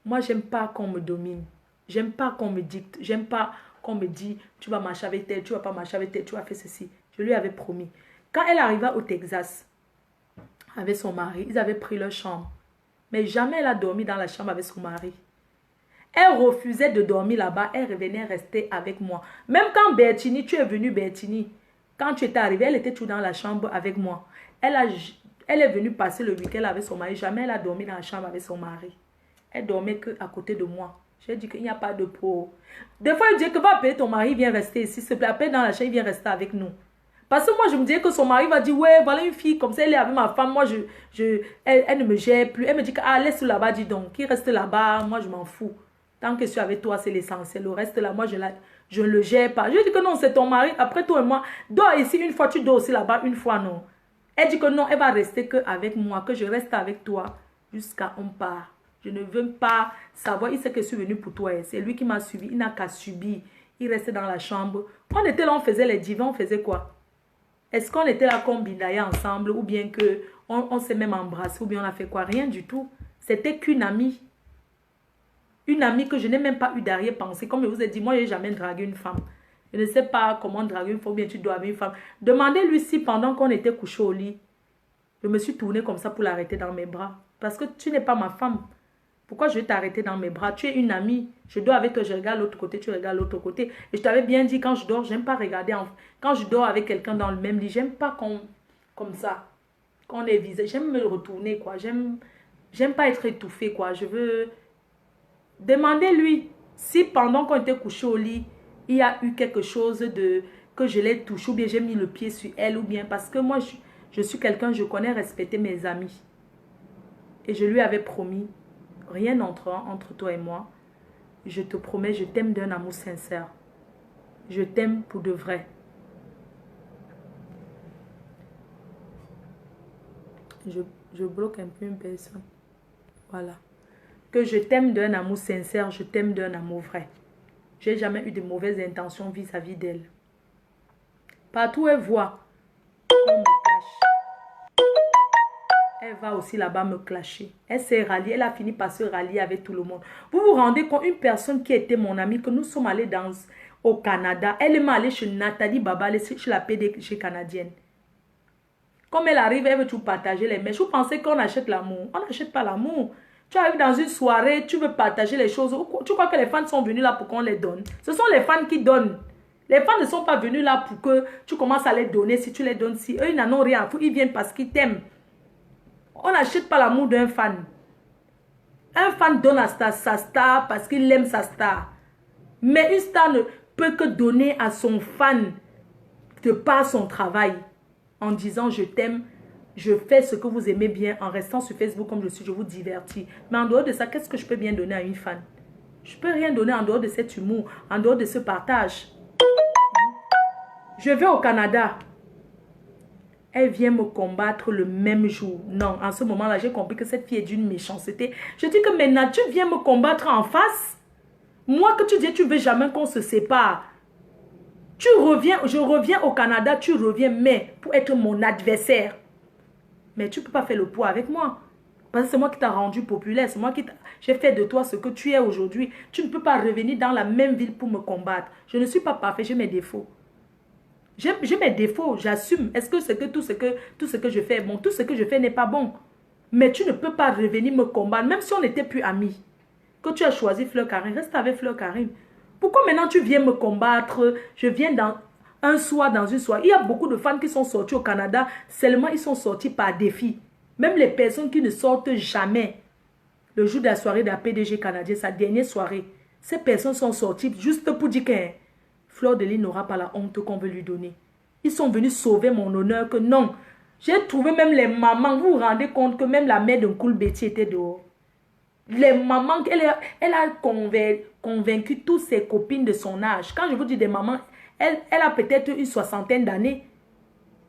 Moi, j'aime pas qu'on me domine. J'aime pas qu'on me dicte. J'aime pas qu'on me dit, tu vas marcher avec elle, tu vas pas marcher avec elle, tu vas faire ceci. Je lui avais promis. Quand elle arriva au Texas, avec son mari, ils avaient pris leur chambre. Mais jamais elle a dormi dans la chambre avec son mari. Elle refusait de dormir là-bas. Elle revenait rester avec moi. Même quand Bertini, tu es venu Bertini, quand tu étais arrivé, elle était toujours dans la chambre avec moi. Elle est venue passer le week-end avec son mari. Jamais elle a dormi dans la chambre avec son mari. Elle dormait qu'à côté de moi. J'ai dit qu'il n'y a pas de pro. Des fois, il dit que va appeler ton mari, viens rester ici. S'il te plaît, appelle dans la chambre, il vient rester avec nous. Parce que moi, je me disais que son mari va dire, ouais, voilà une fille comme ça, elle est avec ma femme. Moi, elle ne me gère plus. Elle me dit, ah, laisse-le là-bas, dis donc. Qui reste là-bas, moi, je m'en fous. Tant que je suis avec toi, c'est l'essentiel. Le reste là, moi, je ne le gère pas. Je lui dis que non, c'est ton mari. Après toi et moi, dors ici une fois, tu dors aussi là-bas une fois, non. Elle dit que non, elle va rester qu'avec moi, que je reste avec toi jusqu'à on part. Je ne veux pas savoir, il sait que je suis venue pour toi. C'est lui qui m'a suivi, il n'a qu'à subir. Il restait dans la chambre. On était là, on faisait les divans, on faisait quoi? Est-ce qu'on était là comme bidaillés ensemble ou bien on s'est même embrassé ou bien on a fait quoi? Rien du tout. C'était qu'une amie. Une amie que je n'ai même pas eu d'arrière-pensée. Comme je vous ai dit, moi, je n'ai jamais dragué une femme. Je ne sais pas comment draguer une femme, ou bien tu dois avec une femme. Demandez-lui si pendant qu'on était couché au lit, je me suis tournée comme ça pour l'arrêter dans mes bras. Parce que tu n'es pas ma femme. Pourquoi je vais t'arrêter dans mes bras? Tu es une amie. Je dors avec toi, je regarde l'autre côté, tu regardes l'autre côté. Et je t'avais bien dit, quand je dors, j'aime pas regarder. Quand je dors avec quelqu'un dans le même lit, j'aime pas comme ça. Qu'on est visé. J'aime me retourner, quoi. J'aime pas être étouffée, quoi. Je veux... Demandez-lui si pendant qu'on était couché au lit, il y a eu quelque chose de... que je l'ai touché ou bien j'ai mis le pied sur elle ou bien... Parce que moi, je suis quelqu'un, je connais respecter mes amis. Et je lui avais promis... Rien entre toi et moi. Je te promets, je t'aime d'un amour sincère. Je t'aime pour de vrai. Je bloque un peu une personne. Voilà. Que je t'aime d'un amour sincère, je t'aime d'un amour vrai. J'ai jamais eu de mauvaises intentions vis-à-vis d'elle. Partout où elle voit qu'on me cache, elle va aussi là-bas me clasher. Elle s'est ralliée, elle a fini par se rallier avec tout le monde. Vous vous rendez compte, une personne qui était mon amie, que nous sommes allés au Canada, elle est allée chez Nathalie Baba, elle est chez la PDG canadienne. Comme elle arrive, elle veut tout partager les mèches. Vous pensez qu'on achète l'amour? On n'achète pas l'amour. Tu arrives dans une soirée, tu veux partager les choses. Tu crois que les fans sont venus là pour qu'on les donne? Ce sont les fans qui donnent. Les fans ne sont pas venus là pour que tu commences à les donner. Si tu les donnes, si eux, ils n'en ont rien à foutre, ils viennent parce qu'ils t'aiment. On n'achète pas l'amour d'un fan. Un fan donne à sa star parce qu'il aime sa star. Mais une star ne peut que donner à son fan de par son travail. En disant je t'aime, je fais ce que vous aimez bien. En restant sur Facebook comme je suis, je vous divertis. Mais en dehors de ça, qu'est-ce que je peux bien donner à une fan? Je ne peux rien donner en dehors de cet humour, en dehors de ce partage. Je vais au Canada. Elle vient me combattre le même jour. Non, en ce moment-là, j'ai compris que cette fille est d'une méchanceté. Je dis que maintenant, tu viens me combattre en face. Moi que tu dis, tu ne veux jamais qu'on se sépare. Tu reviens, je reviens au Canada, tu reviens, mais pour être mon adversaire. Mais tu ne peux pas faire le poids avec moi. Parce que c'est moi qui t'ai rendu populaire. C'est moi qui j'ai fait de toi ce que tu es aujourd'hui. Tu ne peux pas revenir dans la même ville pour me combattre. Je ne suis pas parfait, j'ai mes défauts. J'ai mes défauts, j'assume. Est-ce que c'est que tout ce que je fais est bon? Tout ce que je fais n'est pas bon. Mais tu ne peux pas revenir me combattre, même si on n'était plus amis. Que tu as choisi Fleur Karim, reste avec Fleur Karim. Pourquoi maintenant tu viens me combattre? Je viens dans un soir, dans une soirée. Il y a beaucoup de fans qui sont sortis au Canada, seulement ils sont sortis par défi. Même les personnes qui ne sortent jamais. Le jour de la soirée de la PDG canadienne, sa dernière soirée, ces personnes sont sorties juste pour dire que Fleur de Lys n'aura pas la honte qu'on veut lui donner. Ils sont venus sauver mon honneur que non. J'ai trouvé même les mamans, vous vous rendez compte que même la mère de Cool Betty était dehors. Les mamans, elle a convaincu toutes ses copines de son âge. Quand je vous dis des mamans, elle a peut-être une soixantaine d'années.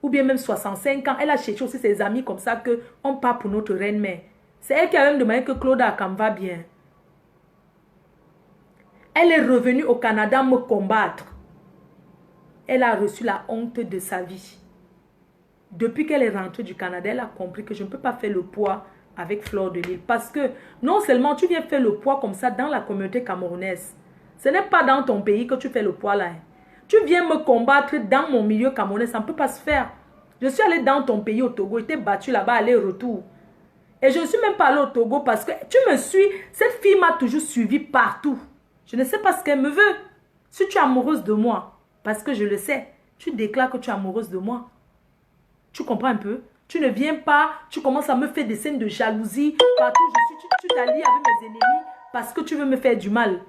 Ou bien même 65 ans. Elle a cherché aussi ses amis comme ça qu'on part pour notre reine-mère. C'est elle qui a même demandé que Claude Akam va bien. Elle est revenue au Canada me combattre. Elle a reçu la honte de sa vie. Depuis qu'elle est rentrée du Canada, elle a compris que je ne peux pas faire le poids avec Fleur de Lys. Parce que non seulement tu viens faire le poids comme ça dans la communauté camerounaise. Ce n'est pas dans ton pays que tu fais le poids là. Tu viens me combattre dans mon milieu camerounais, ça ne peut pas se faire. Je suis allée dans ton pays au Togo, j'étais battue là-bas, aller-retour. Et je ne suis même pas allée au Togo parce que tu me suis. Cette fille m'a toujours suivi partout. Je ne sais pas ce qu'elle me veut. Si tu es amoureuse de moi, parce que je le sais, tu déclares que tu es amoureuse de moi. Tu comprends un peu? Tu ne viens pas, tu commences à me faire des scènes de jalousie. Partout je suis, tu t'allies avec mes ennemis parce que tu veux me faire du mal.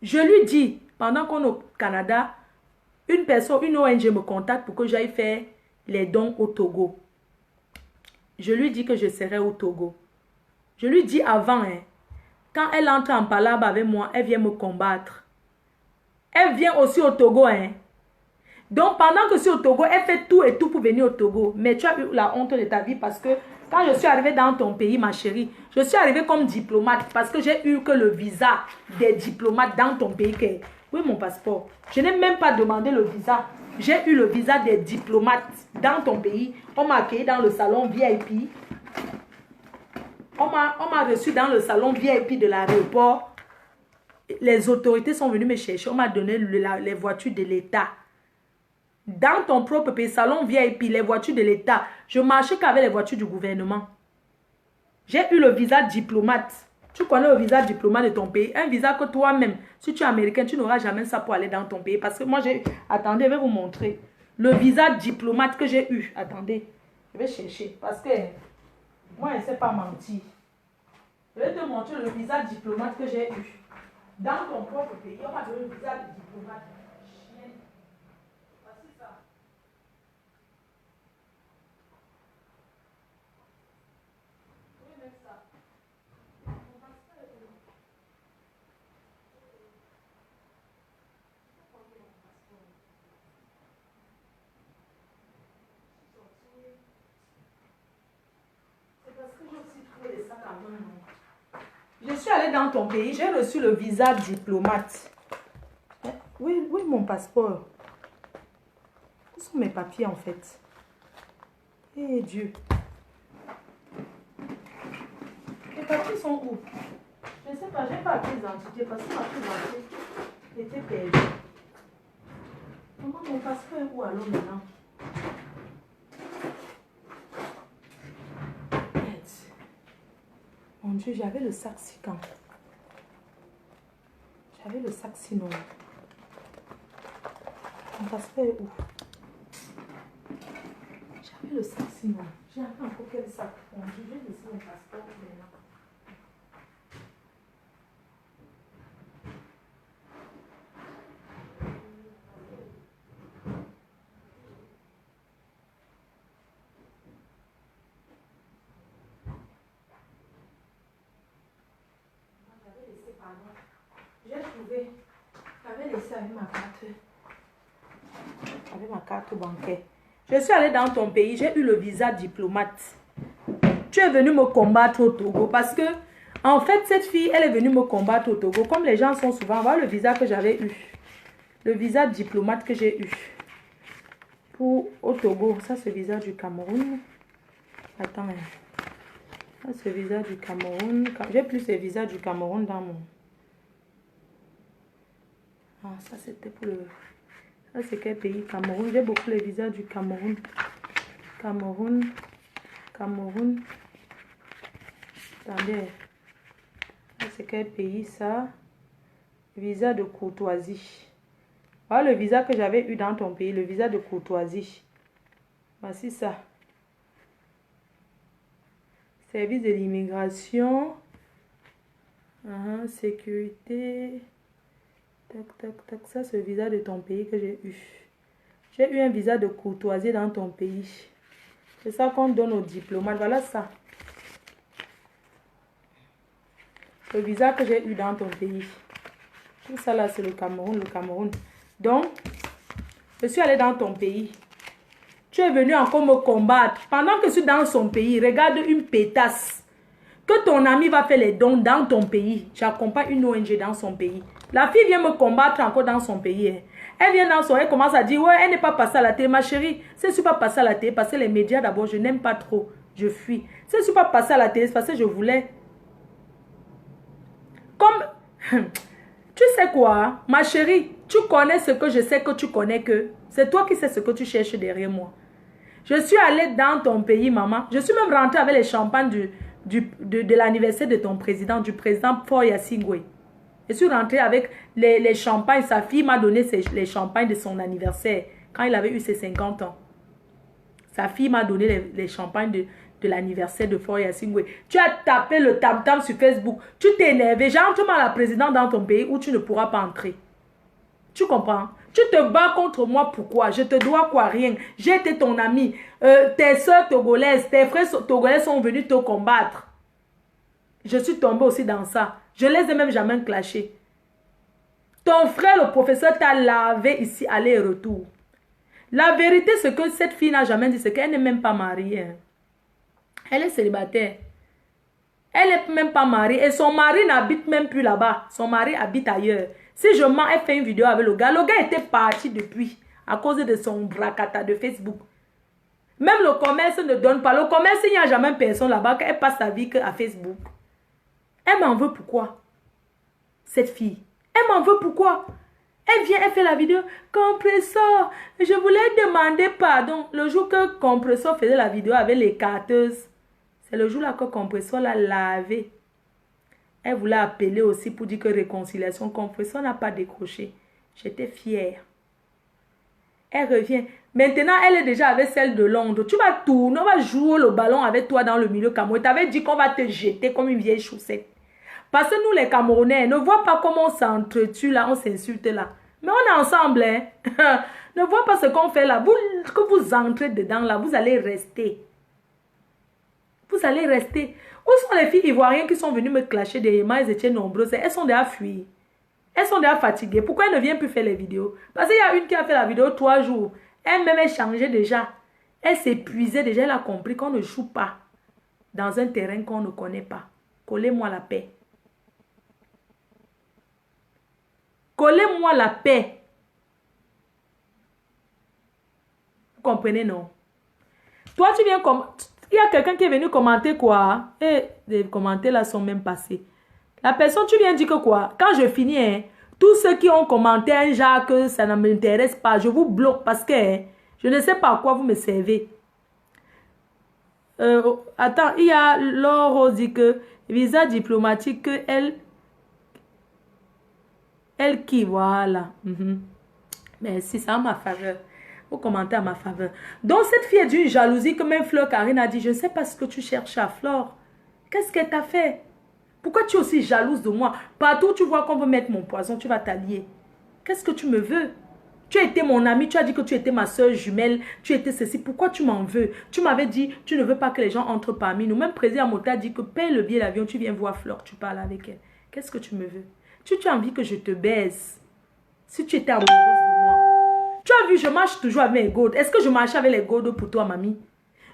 Je lui dis, pendant qu'on est au Canada, une ONG me contacte pour que j'aille faire les dons au Togo. Je lui dis que je serai au Togo. Je lui dis avant, quand elle entre en palabre avec moi, elle vient me combattre. Elle vient aussi au Togo, Donc, pendant que je suis au Togo, elle fait tout et tout pour venir au Togo. Mais tu as eu la honte de ta vie parce que quand je suis arrivée dans ton pays, ma chérie, je suis arrivée comme diplomate parce que j'ai eu que le visa des diplomates dans ton pays. Oui, mon passeport. Je n'ai même pas demandé le visa. J'ai eu le visa des diplomates dans ton pays. On m'a accueilli dans le salon VIP. On m'a reçu dans le salon VIP de l'aéroport. les autorités sont venues me chercher. On m'a donné les voitures de l'État. Dans ton propre pays, salon VIP, les voitures de l'État. Je marchais qu'avec les voitures du gouvernement. J'ai eu le visa diplomate. Tu connais le visa diplomate de ton pays. Un visa que toi-même, si tu es américain, tu n'auras jamais ça pour aller dans ton pays. Parce que moi, j'ai... Attendez, je vais vous montrer. Le visa diplomate que j'ai eu. Attendez, je vais chercher. Parce que moi, je ne sais pas mentir. Je vais te montrer le visa diplomate que j'ai eu. Dans ton propre pays, on m'a donné le visa de diplomate. Chienne. Voici ça. Oui, même ça. C'est parce que j'ai aussi trouvé les sacs à main. Je suis allée dans ton pays, j'ai reçu le visa diplomate. Oui, oui, mon passeport. Où sont mes papiers en fait? Eh Dieu. Les papiers sont où? Je ne sais pas, je n'ai pas pris d'identité parce que ma prise d'identité était perdue. Maman, mon passeport est où alors maintenant? Mon Dieu, j'avais le sac si quand? J'avais le sac sinon. Mon passeport est où? J'avais le sac sinon. J'ai encore quel sac? Mon Dieu, j'ai laissé mon passeport maintenant. J'ai trouvé. J'avais laissé avec ma carte bancaire. Je suis allée dans ton pays, j'ai eu le visa diplomate. Tu es venu me combattre au Togo parce que, en fait, cette fille, elle est venue me combattre au Togo. Comme les gens sont souvent, voilà le visa que j'avais eu. Le visa diplomate que j'ai eu. Pour au Togo. Ça, c'est le visa du Cameroun. Attends. Ça, c'est le visa du Cameroun. J'ai plus ce visa du Cameroun dans mon... Ah, ça, c'était pour le... Ça, c'est quel pays? Cameroun. J'ai beaucoup les visas du Cameroun. Cameroun. Attendez. Ça, c'est quel pays, ça? Visa de courtoisie. Voilà le visa que j'avais eu dans ton pays. Le visa de courtoisie. Voici ça. Service de l'immigration. Sécurité. Tac, tac, tac. Ça, c'est le visa de ton pays que j'ai eu. J'ai eu un visa de courtoisie dans ton pays. C'est ça qu'on donne aux diplomates. Voilà ça. Le visa que j'ai eu dans ton pays. Tout ça là, c'est le Cameroun. Donc, je suis allée dans ton pays. Tu es venu encore me combattre. Pendant que je suis dans son pays, regarde une pétasse. Que ton ami va faire les dons dans ton pays. J'accompagne une ONG dans son pays. La fille vient me combattre encore dans son pays. Hein. Elle vient dans son... Elle commence à dire, ouais, elle n'est pas passée à la télé. Ma chérie, si je ne suis pas passée à la télé, parce que les médias, d'abord, je n'aime pas trop. Je fuis. Si je ne suis pas passée à la télé, c'est parce que je voulais... Comme... Tu sais quoi, ma chérie, tu connais ce que je sais que tu connais que... C'est toi qui sais ce que tu cherches derrière moi. Je suis allée dans ton pays, maman. Je suis même rentrée avec les champagnes de l'anniversaire de ton président, du président Faure Gnassingbé. Je suis rentrée avec les champagnes. Sa fille m'a donné les champagnes de son anniversaire quand il avait eu ses 50 ans. Sa fille m'a donné les champagnes de l'anniversaire de Faure Gnassingbé. Tu as tapé le tam-tam sur Facebook. Tu t'es énervé. J'entre mal la présidente dans ton pays où tu ne pourras pas entrer. Tu comprends? Tu te bats contre moi, pourquoi? Je te dois quoi? Rien. J'ai été ton ami. Tes soeurs togolaises, tes frères togolais sont venus te combattre. Je suis tombée aussi dans ça. Je les ai même jamais clashés. Ton frère, le professeur, t'a lavé ici, aller et retour. La vérité, c'est que cette fille n'a jamais dit, c'est qu'elle n'est même pas mariée. Elle est célibataire. Elle n'est même pas mariée. Et son mari n'habite même plus là-bas. Son mari habite ailleurs. Si je mens, elle fait une vidéo avec le gars était parti depuis à cause de son bracata de Facebook. Même le commerce ne donne pas. Le commerce, il n'y a jamais personne là-bas. Elle passe sa vie qu'à Facebook. Elle m'en veut pourquoi? Cette fille. Elle m'en veut pourquoi? Elle vient, elle fait la vidéo. Compressor, je voulais demander pardon. Le jour que Compressor faisait la vidéo avec les carteuses, c'est le jour-là que Compressor l'a lavé. Elle voulait appeler aussi pour dire que réconciliation. Compressor n'a pas décroché. J'étais fière. Elle revient. Maintenant, elle est déjà avec celle de Londres. Tu vas tourner, on va jouer le ballon avec toi dans le milieu Cameroun. Tu avais dit qu'on va te jeter comme une vieille chaussette. Parce que nous, les Camerounais, ne voient pas comment on s'entretue là, on s'insulte là. Mais on est ensemble, hein. Ne voient pas ce qu'on fait là. Vous, que vous entrez dedans là, vous allez rester. Vous allez rester. Où sont les filles ivoiriennes qui sont venues me clasher derrière moi? Elles étaient nombreuses. Elles sont déjà fuies. Elles sont déjà fatiguées. Pourquoi elles ne viennent plus faire les vidéos? Parce qu'il y a une qui a fait la vidéo 3 jours. Elle-même, elle changeait déjà. Elle s'épuisait déjà. Elle a compris qu'on ne joue pas dans un terrain qu'on ne connaît pas. Collez-moi la paix. Collez-moi la paix. Vous comprenez, non? Toi, tu viens comme... Il y a quelqu'un qui est venu commenter quoi? Et les commentaires là sont même passés. La personne, tu viens dire que quoi? Quand je finis, hein, tous ceux qui ont commenté un genre que ça ne m'intéresse pas, je vous bloque parce que hein, je ne sais pas à quoi vous me servez. Attends, il y a Laure dit que visa diplomatique, elle qui, voilà. Merci, c'est en ma faveur. Vous commentez à ma faveur. Donc, cette fille est d'une jalousie que même Fleur Karine a dit, je ne sais pas ce que tu cherches à Flore. Qu'est-ce qu'elle t'a fait? Pourquoi tu es aussi jalouse de moi? Partout où tu vois qu'on veut mettre mon poison, tu vas t'allier. Qu'est-ce que tu me veux? Tu as été mon amie, tu as dit que tu étais ma soeur jumelle, tu étais ceci. Pourquoi tu m'en veux? Tu m'avais dit, tu ne veux pas que les gens entrent parmi nous. Même Président Mota a dit que paye le billet d'avion, tu viens voir Fleur, tu parles avec elle. Qu'est-ce que tu me veux? Tu as envie que je te baise? Si tu étais amoureuse de moi. Tu as vu, je marche toujours avec mes gourdes. Est-ce que je marche avec les gourdes pour toi, mamie?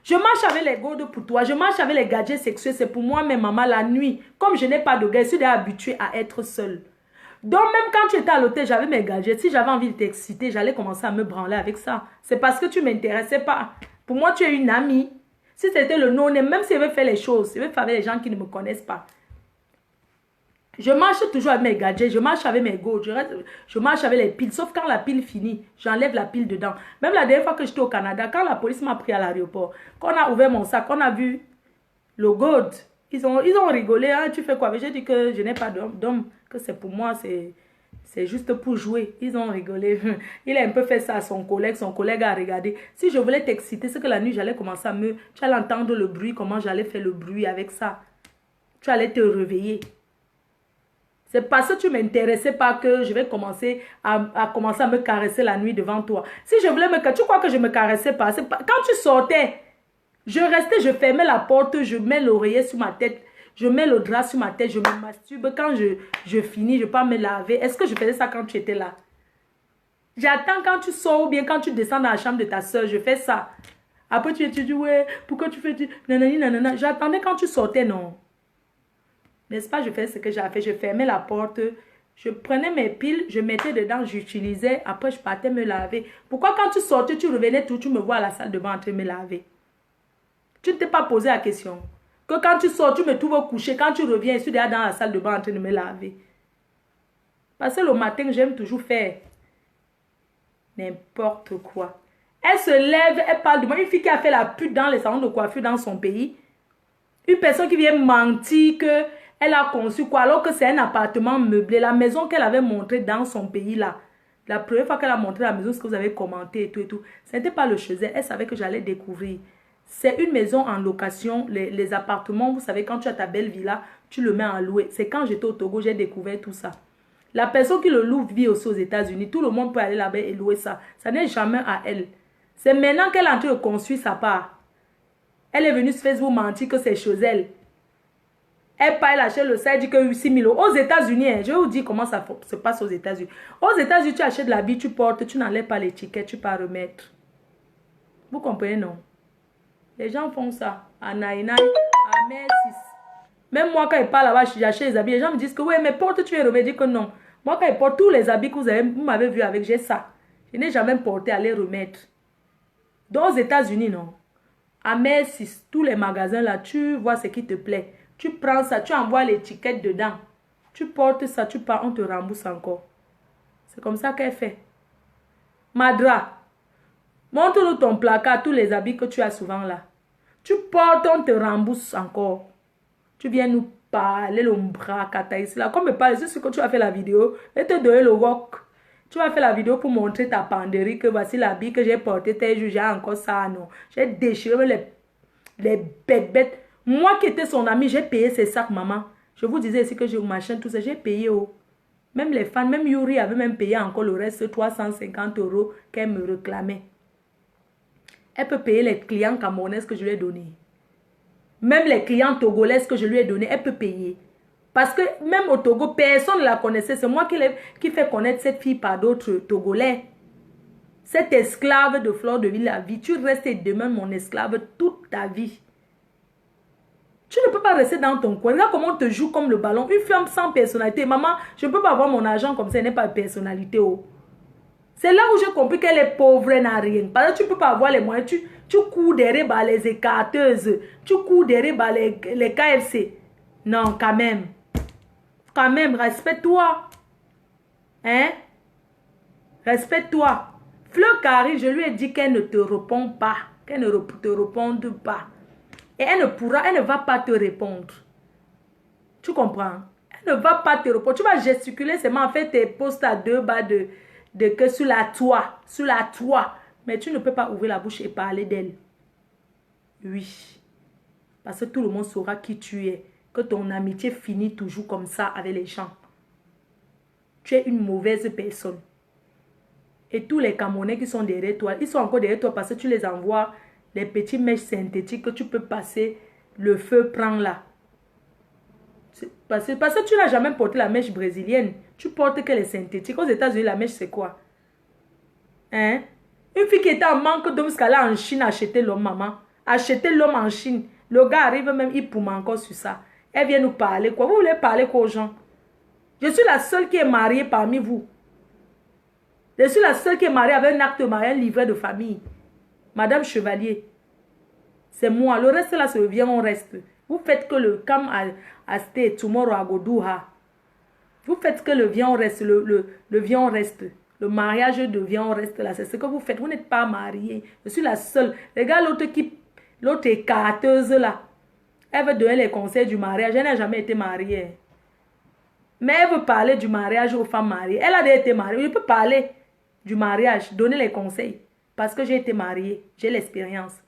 Je marche avec les gourdes pour toi. Je marche avec les gadgets sexuels. C'est pour moi, mes mamans, la nuit. Comme je n'ai pas de gars, je suis déjà habituée à être seule. Donc, même quand tu étais à l'hôtel, j'avais mes gadgets. Si j'avais envie de t'exciter, j'allais commencer à me branler avec ça. C'est parce que tu ne m'intéressais pas. Pour moi, tu es une amie. Si c'était le non-name, même si je veux faire les choses, je veux faire avec les gens qui ne me connaissent pas. Je marche toujours avec mes gadgets, je marche avec mes gourdes, je marche avec les piles. Sauf quand la pile finit, j'enlève la pile dedans. Même la dernière fois que j'étais au Canada, quand la police m'a pris à l'aéroport, quand on a ouvert mon sac, on a vu le gold. Ils ont rigolé. Hein, tu fais quoi? J'ai dit que je n'ai pas d'homme, que c'est pour moi, c'est juste pour jouer. Ils ont rigolé. Il a un peu fait ça à son collègue a regardé. Si je voulais t'exciter, c'est que la nuit, j'allais commencer à me... Tu allais entendre le bruit, comment j'allais faire le bruit avec ça. Tu allais te réveiller. C'est parce que tu ne m'intéressais pas que je vais commencer à me caresser la nuit devant toi. Si je voulais me caresser, tu crois que je ne me caressais pas? Quand tu sortais, je restais, je fermais la porte, je mets l'oreiller sur ma tête, je mets le drap sur ma tête, je me masturbe. Quand je finis, je peux me laver. Est-ce que je faisais ça quand tu étais là? J'attends quand tu sors ou bien quand tu descends dans la chambre de ta soeur, je fais ça. Après tu dis, ouais, pourquoi tu fais... Nanani, nanana. J'attendais quand tu sortais, non? N'est-ce pas, je faisais ce que j'avais fait. Je fermais la porte, je prenais mes piles, je mettais dedans, j'utilisais. Après, je partais me laver. Pourquoi quand tu sortais, tu revenais tout, tu me vois à la salle de bain en train de me laver? Tu ne t'es pas posé la question. Que quand tu sors, tu me trouves couché. Quand tu reviens, je suis déjà dans la salle de bain en train de me laver. Parce que le matin, j'aime toujours faire n'importe quoi. Elle se lève, elle parle de moi. Une fille qui a fait la pute dans les salons de coiffure dans son pays. Une personne qui vient mentir que... Elle a conçu quoi? Alors que c'est un appartement meublé. La maison qu'elle avait montrée dans son pays là. La première fois qu'elle a montré la maison, ce que vous avez commenté et tout et tout. Ce n'était pas le chez elle. Elle savait que j'allais découvrir. C'est une maison en location. Les appartements, vous savez, quand tu as ta belle villa, tu le mets en louer. C'est quand j'étais au Togo, j'ai découvert tout ça. La personne qui le loue vit aussi aux États-Unis. Tout le monde peut aller là-bas et louer ça. Ça n'est jamais à elle. C'est maintenant qu'elle est en train de construire sa part. Elle est venue sur Facebook mentir que c'est chez elle. Elle paye l'acheter le site, elle dit que 6 000 €. Aux États-Unis, hein, je vais vous dire comment ça se passe aux États-Unis. Aux États-Unis, tu achètes l'habit, tu portes, tu n'enlèves pas l'étiquette, tu peux remettre. Vous comprenez, non? Les gens font ça. À Naïnaï, à Mercis. Même moi, quand ils parlent là-bas, j'achète les habits. Les gens me disent que oui, mais porte, tu es remettre. Je dis que non. Moi, quand ils portent tous les habits que vous m'avez vu avec, j'ai ça. Je n'ai jamais porté à les remettre. Donc, aux États-Unis, non. À Mercis, tous les magasins là, tu vois ce qui te plaît. Tu prends ça, tu envoies l'étiquette dedans. Tu portes ça, tu pars, on te rembourse encore. C'est comme ça qu'elle fait. Madra, montre-nous ton placard, tous les habits que tu as souvent là. Tu portes, on te rembourse encore. Tu viens nous parler le bras, ici là. Comme me parle, c'est ce que tu as fait la vidéo. Et te donner le rock. Tu vas faire la vidéo pour montrer ta penderie, que voici l'habit que j'ai porté. J'ai encore ça, non. J'ai déchiré les bêtes. Moi qui étais son ami, j'ai payé ses sacs, maman. Je vous disais ici que j'ai machin, tout ça, j'ai payé. Oh. Même les fans, même Yuri avait même payé encore le reste, 350 € qu'elle me réclamait. Elle peut payer les clients camerounais que je lui ai donnés. Même les clients togolais que je lui ai donnés, elle peut payer. Parce que même au Togo, personne ne la connaissait. C'est moi qui fais connaître cette fille par d'autres Togolais. Cette esclave de Fleur de Ville, la vie. Tu restes et demeures mon esclave toute ta vie. Tu ne peux pas rester dans ton coin. Regarde comment on te joue comme le ballon. Une femme sans personnalité. Maman, je ne peux pas avoir mon argent comme ça. Elle n'est pas de personnalité. Oh. C'est là où j'ai compris qu'elle est pauvre, elle n'a rien. Parce que tu ne peux pas avoir les moyens. Tu cours derrière bah, les écarteuses. Tu cours derrière bah, les KFC. Non, quand même. Quand même, respecte-toi. Hein? Respecte-toi. Fleur Carrie, je lui ai dit qu'elle ne te répond pas. Qu'elle ne te réponde pas. Et elle ne va pas te répondre. Tu comprends? Elle ne va pas te répondre. Tu vas gesticuler seulement en fait tes postes à 2 bas que sur la toit. Sur la toit. Mais tu ne peux pas ouvrir la bouche et parler d'elle. Oui. Parce que tout le monde saura qui tu es. Que ton amitié finit toujours comme ça avec les gens. Tu es une mauvaise personne. Et tous les Camerounais qui sont derrière toi, ils sont encore derrière toi parce que tu les envoies des petits mèches synthétiques que tu peux passer, le feu prend là. Parce que tu n'as jamais porté la mèche brésilienne. Tu portes que les synthétiques. Aux États-Unis, la mèche, c'est quoi? Hein? Une fille qui était en manque d'homme, parce qu'elle a en Chine acheté l'homme, maman. Acheter l'homme en Chine. Le gars arrive même, il poume encore sur ça. Elle vient nous parler quoi? Vous voulez parler quoi aux gens? Je suis la seule qui est mariée parmi vous. Je suis la seule qui est mariée avec un acte de mariage, un livret de famille. Madame Chevalier. C'est moi. Le reste là, c'est le vient, on reste. Vous faites que le come à stay, tomorrow I go do her. Vous faites que le vient, on reste. Le vient, on reste. Le mariage de vient, on reste là. C'est ce que vous faites. Vous n'êtes pas mariée. Je suis la seule. Regarde l'autre écarteuse là. Elle veut donner les conseils du mariage. Elle n'a jamais été mariée. Mais elle veut parler du mariage aux femmes mariées. Elle a déjà été mariée. Je peux parler du mariage, donner les conseils. Parce que j'ai été mariée. J'ai l'expérience.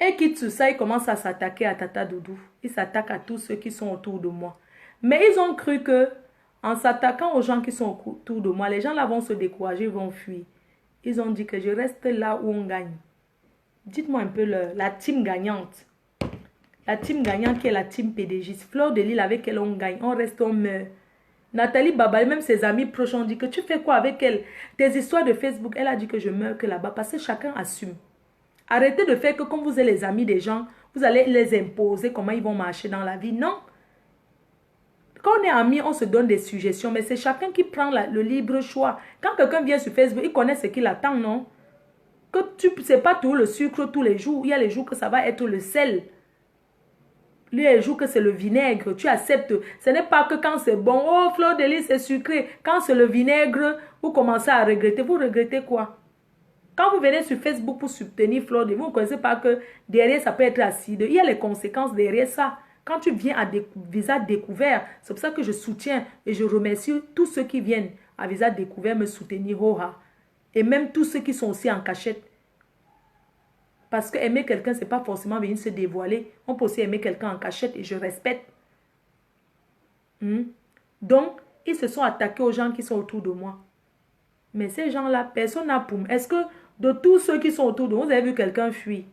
Et quitte tout ça, il commence à s'attaquer à Tata Doudou. Il s'attaque à tous ceux qui sont autour de moi. Mais ils ont cru que en s'attaquant aux gens qui sont autour de moi, les gens là vont se décourager, vont fuir. Ils ont dit que je reste là où on gagne. Dites-moi un peu la team gagnante. La team gagnante qui est la team PDG. Fleur de Lille avec elle on gagne. On reste, on meurt. Nathalie Babal, même ses amis proches ont dit que tu fais quoi avec elle? Tes histoires de Facebook, elle a dit que je meurs que là-bas parce que chacun assume. Arrêtez de faire que comme vous êtes les amis des gens, vous allez les imposer comment ils vont marcher dans la vie. Non. Quand on est amis, on se donne des suggestions, mais c'est chacun qui prend le libre choix. Quand quelqu'un vient sur Facebook, il connaît ce qu'il attend, non? Que tu ne sais pas tout le sucre tous les jours. Il y a les jours que ça va être le sel. Il y a les jours que c'est le vinaigre. Tu acceptes. Ce n'est pas que quand c'est bon, oh, Fleur de Lys, c'est sucré. Quand c'est le vinaigre, vous commencez à regretter. Vous regrettez quoi? Quand vous venez sur Facebook pour soutenir Fleur de Lys, vous ne connaissez pas que derrière, ça peut être acide. Il y a les conséquences derrière ça. Quand tu viens à visage découvert, c'est pour ça que je soutiens et je remercie tous ceux qui viennent à visage découvert me soutenir. Et même tous ceux qui sont aussi en cachette. Parce que aimer quelqu'un, ce n'est pas forcément venir se dévoiler. On peut aussi aimer quelqu'un en cachette et je respecte. Donc, ils se sont attaqués aux gens qui sont autour de moi. Mais ces gens-là, personne n'a pour moi. Est-ce que de tous ceux qui sont autour de moi, vous avez vu quelqu'un fuir?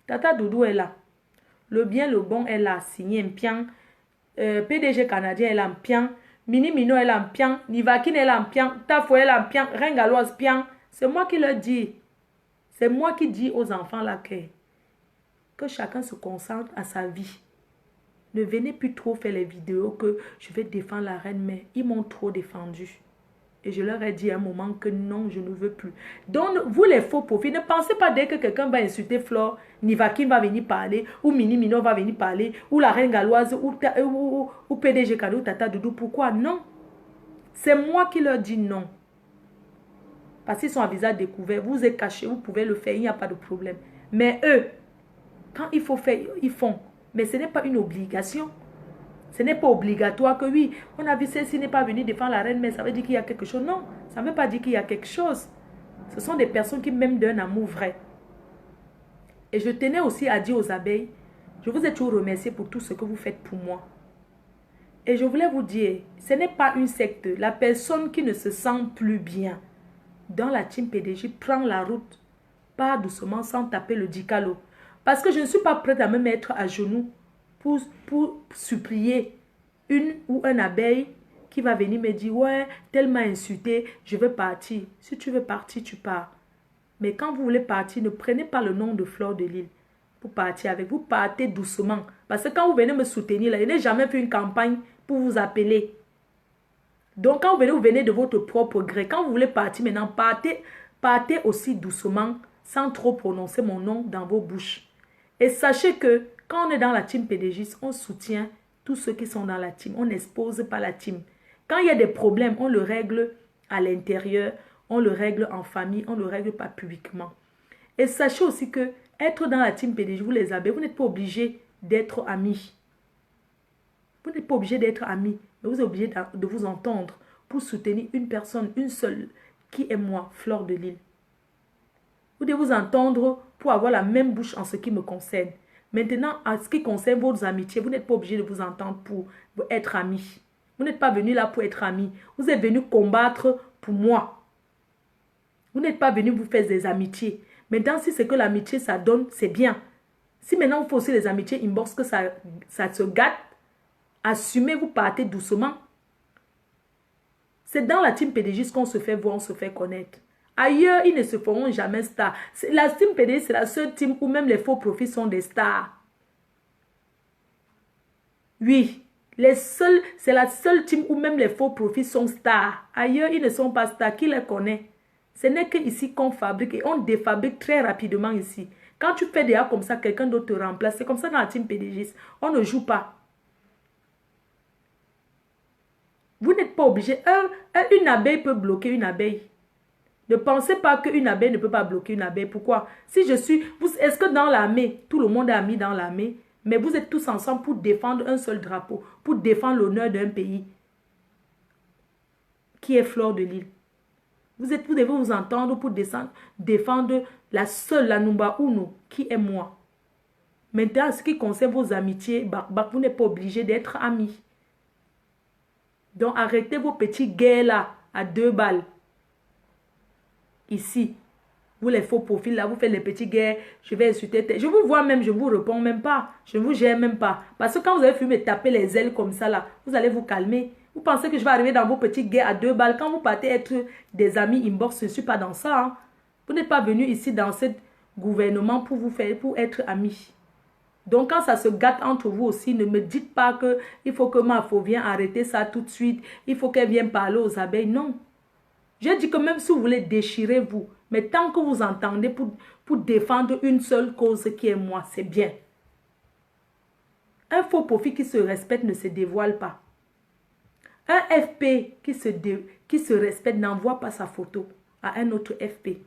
Tata Doudou est là. Le bien, le bon est là. Signé un pian. PDG canadien est là en pian. Mini Mino est là en pian. Nivakin est là en pian. Tafo est là en pian. Rengaloise pian. C'est moi qui le dis. C'est moi qui dis aux enfants là que chacun se concentre à sa vie. Ne venez plus trop faire les vidéos que je vais défendre la reine, mais ils m'ont trop défendu. Et je leur ai dit à un moment que non, je ne veux plus. Donc, vous les faux profils, ne pensez pas dès que quelqu'un va insulter Flore, Nivakim va venir parler, ou Mini Mino va venir parler, ou la Reine Galloise, ou PDG Kado, Tata Doudou. Pourquoi? Non. C'est moi qui leur dis non. Parce qu'ils sont à visage découvert, vous êtes cachés, vous pouvez le faire, il n'y a pas de problème. Mais eux, quand il faut faire, ils font. Mais ce n'est pas une obligation. Ce n'est pas obligatoire que oui, on a vu celle-ci n'est pas venue défendre la reine, mais ça veut dire qu'il y a quelque chose. Non, ça ne veut pas dire qu'il y a quelque chose. Ce sont des personnes qui m'aiment d'un amour vrai. Et je tenais aussi à dire aux abeilles, je vous ai toujours remercié pour tout ce que vous faites pour moi. Et je voulais vous dire, ce n'est pas une secte. La personne qui ne se sent plus bien dans la team PDG prend la route, pas doucement sans taper le dicalo. Parce que je ne suis pas prête à me mettre à genoux pour supplier une ou un abeille qui va venir me dire, ouais, tellement insulté, je veux partir. Si tu veux partir, tu pars. Mais quand vous voulez partir, ne prenez pas le nom de Flore de Lille pour partir avec vous. Partez doucement. Parce que quand vous venez me soutenir, là, je n'ai jamais fait une campagne pour vous appeler. Donc quand vous venez de votre propre gré. Quand vous voulez partir maintenant, partez aussi doucement, sans trop prononcer mon nom dans vos bouches. Et sachez que quand on est dans la team PDG, on soutient tous ceux qui sont dans la team. On n'expose pas la team. Quand il y a des problèmes, on le règle à l'intérieur, on le règle en famille, on ne le règle pas publiquement. Et sachez aussi que être dans la team PDG, vous les abeilles, vous n'êtes pas obligé d'être amis. Vous n'êtes pas obligé d'être amis, mais vous êtes obligé de vous entendre pour soutenir une personne, une seule, qui est moi, Flore de Lille. Vous devez vous entendre pour avoir la même bouche en ce qui me concerne. Maintenant, en ce qui concerne vos amitiés, vous n'êtes pas obligé de vous entendre pour être amis. Vous n'êtes pas venu là pour être amis. Vous êtes venu combattre pour moi. Vous n'êtes pas venu vous faire des amitiés. Maintenant, si c'est que l'amitié, ça donne, c'est bien. Si maintenant, vous faites aussi les amitiés inbox, que ça se gâte, assumez, vous partez doucement. C'est dans la team PDG qu'on se fait voir, on se fait connaître. Ailleurs, ils ne se feront jamais stars. La team PDG, c'est la seule team où même les faux profils sont des stars. Oui, c'est la seule team où même les faux profils sont stars. Ailleurs, ils ne sont pas stars. Qui les connaît? Ce n'est qu'ici qu'on fabrique et on défabrique très rapidement ici. Quand tu fais des actes comme ça, quelqu'un d'autre te remplace. C'est comme ça dans la team PDG. On ne joue pas. Vous n'êtes pas obligé. Une abeille peut bloquer une abeille. Ne pensez pas qu'une abeille ne peut pas bloquer une abeille. Pourquoi? Si je suis... Est-ce que dans l'armée, tout le monde est ami dans l'armée, mais vous êtes tous ensemble pour défendre un seul drapeau, pour défendre l'honneur d'un pays qui est Flore de Lille. Vous devez vous entendre pour défendre la seule, la Numba Uno, qui est moi. Maintenant, en ce qui concerne vos amitiés, vous n'êtes pas obligé d'être amis. Donc, arrêtez vos petits guerres là, à 2 balles. Ici, vous les faux profils là, vous faites les petits guerres, je vais insulter. Je vous vois même, je ne vous réponds même pas. Je ne vous gère même pas. Parce que quand vous avez fui me taper les ailes comme ça là, vous allez vous calmer. Vous pensez que je vais arriver dans vos petits guerres à 2 balles. Quand vous partez être des amis inbox, je ne suis pas dans ça. Hein. Vous n'êtes pas venu ici dans ce gouvernement pour être amis. Donc quand ça se gâte entre vous aussi, ne me dites pas qu'il faut que ma faux vienne arrêter ça tout de suite. Il faut qu'elle vienne parler aux abeilles. Non. J'ai dit que même si vous voulez déchirer vous, mais tant que vous entendez pour défendre une seule cause qui est moi, c'est bien. Un faux profil qui se respecte ne se dévoile pas. Un FP qui se respecte n'envoie pas sa photo à un autre FP.